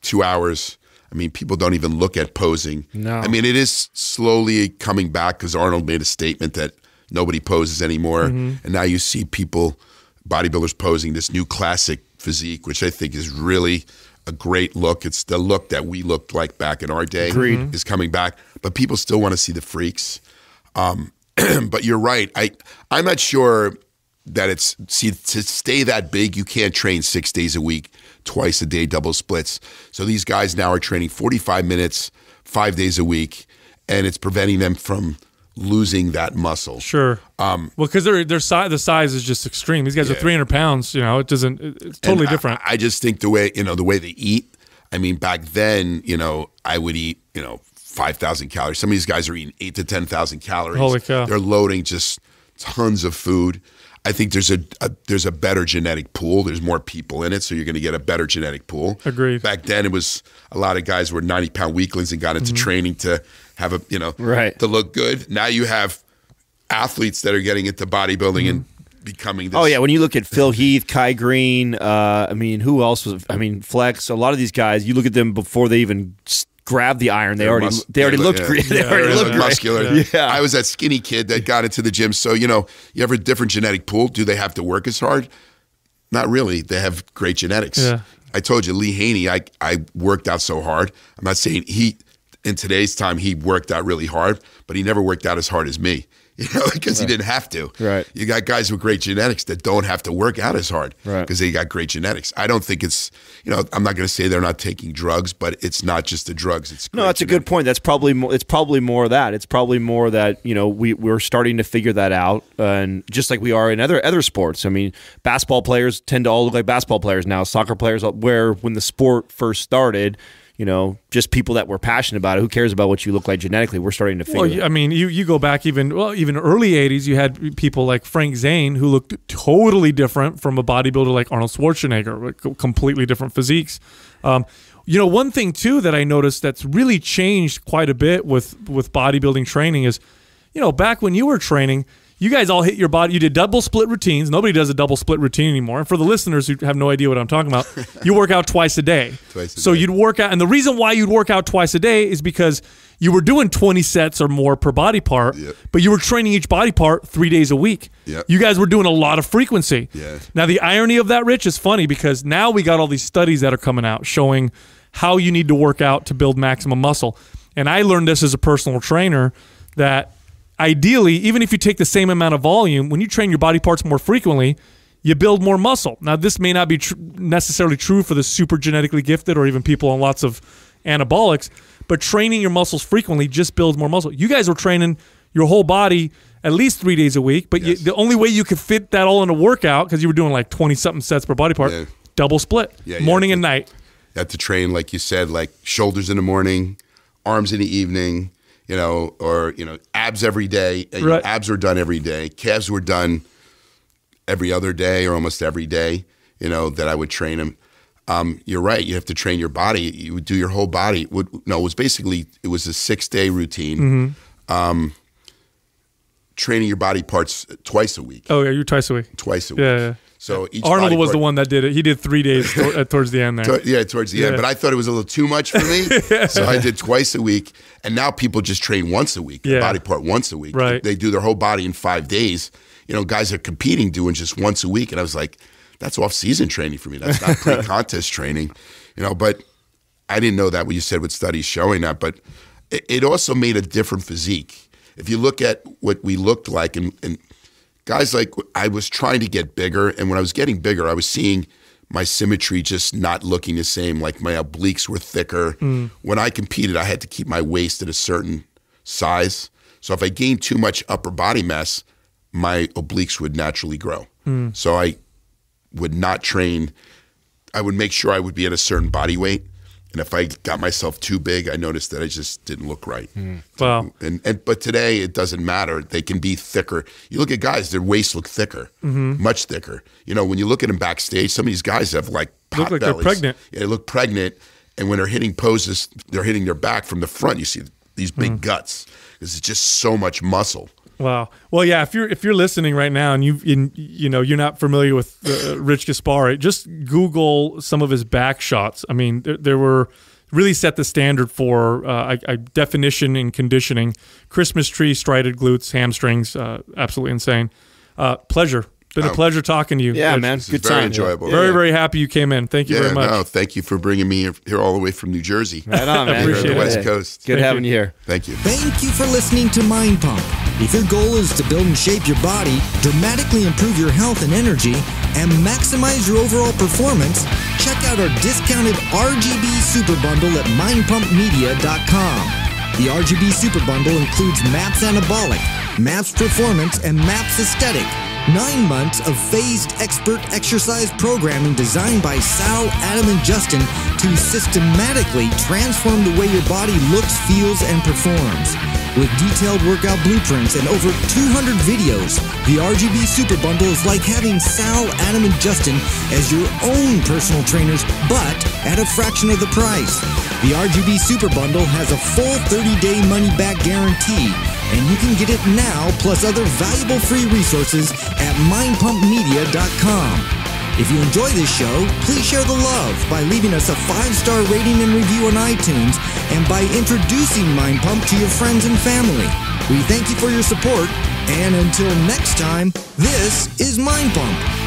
2 hours. I mean, people don't even look at posing. No. I mean, it is slowly coming back because Arnold made a statement that nobody poses anymore. And now you see people, bodybuilders posing this new classic physique, which I think is really a great look. It's the look that we looked like back in our day. Agreed. Is coming back. But people still want to see the freaks. But you're right. I'm not sure that to stay that big, you can't train 6 days a week, twice a day, double splits. So these guys now are training 45 minutes, 5 days a week, and it's preventing them from losing that muscle. Sure. Well, because the size is just extreme. These guys are 300 pounds. You know, it's totally different. I just think the way they eat. I mean, back then, I would eat 5,000 calories. Some of these guys are eating 8,000 to 10,000 calories. Holy cow! They're loading just tons of food. I think there's a better genetic pool. There's more people in it, so you're going to get a better genetic pool. Agreed. Back then, it was a lot of guys were 90-pound weaklings and got into training to have to look good. Now you have athletes that are getting into bodybuilding and becoming this. Oh, yeah. When you look at Phil Heath, Kai Green, who else was? Flex. A lot of these guys, you look at them before they even grab the iron. They already looked great. They already looked muscular. Yeah. I was that skinny kid that got into the gym. So, you have a different genetic pool. Do they have to work as hard? Not really. They have great genetics. Yeah. I told you, Lee Haney, I worked out so hard. I'm not saying in today's time, he worked out really hard, but he never worked out as hard as me. Because he didn't have to. Right. You got guys with great genetics that don't have to work out as hard because they got great genetics. I don't think it's, I'm not going to say they're not taking drugs, but it's not just the drugs. It's no, that's a good point. That's probably it's probably more of that. It's probably more that we're starting to figure that out, and just like we are in other sports. I mean, basketball players tend to all look like basketball players now. Soccer players, where when the sport first started, just people that were passionate about it. Who cares about what you look like genetically? We're starting to figure. Well, I mean, you go back even early '80s. You had people like Frank Zane who looked totally different from a bodybuilder like Arnold Schwarzenegger, with completely different physiques. One thing too that I noticed that's really changed quite a bit with bodybuilding training is, back when you were training, you guys all hit your body. You did double split routines. Nobody does a double split routine anymore. And for the listeners who have no idea what I'm talking about, you work out twice a day. So you'd work out. And the reason why you'd work out twice a day is because you were doing 20 sets or more per body part, but you were training each body part 3 days a week. You guys were doing a lot of frequency. Now, the irony of that, Rich, is funny because now we got all these studies that are coming out showing how you need to work out to build maximum muscle. And I learned this as a personal trainer that ideally, even if you take the same amount of volume, when you train your body parts more frequently, you build more muscle. Now, this may not be necessarily true for the super genetically gifted or even people on lots of anabolics, but training your muscles frequently just builds more muscle. You guys were training your whole body at least 3 days a week, but the only way you could fit that all in a workout, because you were doing like 20-something sets per body part, double split, morning and night. You have to train, like you said, like shoulders in the morning, arms in the evening, or abs every day. You know, abs were done every day. Calves were done every other day or almost every day, you know, that I would train them. You're right. You have to train your body. You would do your whole body. It was a 6-day routine. Training your body parts twice a week. Oh, yeah, you're twice a week. Twice a week. Yeah. So each Arnold was the one that did it. He did 3 days towards the end there. Towards the end. But I thought it was a little too much for me. So I did twice a week. And now people just train once a week, body part once a week. Right. They do their whole body in 5 days. You know, guys are competing doing just once a week. And I was like, that's off-season training for me. That's not pre-contest training. You know, but I didn't know that what you said with studies showing that. But it also made a different physique. If you look at what we looked like and guys, like, I was trying to get bigger, and when I was getting bigger, I was seeing my symmetry just not looking the same. Like, my obliques were thicker. When I competed, I had to keep my waist at a certain size. So if I gained too much upper body mass, my obliques would naturally grow. So I would not train. I would make sure I would be at a certain body weight. And if I got myself too big, I noticed that I just didn't look right. Wow. But today it doesn't matter. They can be thicker. You look at guys, their waists look thicker, much thicker. You know, when you look at them backstage, some of these guys have like pot look like bellies. they're pregnant. Yeah, they look pregnant. And when they're hitting poses, they're hitting their back from the front. You see these big guts because it's just so much muscle. Wow. Well, yeah. If you're listening right now and you're not familiar with Rich Gaspari, just Google some of his back shots. I mean, there were really set the standard for definition and conditioning. Christmas tree, striated glutes, hamstrings. Absolutely insane. Pleasure. Been a pleasure talking to you. Yeah, Rich. man. This Good is very time. enjoyable. Very, very happy you came in. Thank you very much. No, thank you for bringing me here all the way from New Jersey. Right on, man. Appreciate the it. West Coast. Good having you here. Thank you. Thank you for listening to Mind Pump. If your goal is to build and shape your body, dramatically improve your health and energy, and maximize your overall performance, check out our discounted RGB Super Bundle at mindpumpmedia.com. The RGB Super Bundle includes MAPS Anabolic, MAPS Performance, and MAPS Aesthetic. 9 months of phased expert exercise programming designed by Sal, Adam, and Justin to systematically transform the way your body looks, feels, and performs. With detailed workout blueprints and over 200 videos, the RGB Super Bundle is like having Sal, Adam, and Justin as your own personal trainers, but at a fraction of the price. The RGB Super Bundle has a full 30-day money-back guarantee, and you can get it now plus other valuable free resources at mindpumpmedia.com. If you enjoy this show, please share the love by leaving us a 5-star rating and review on iTunes and by introducing Mind Pump to your friends and family. We thank you for your support, and until next time, this is Mind Pump.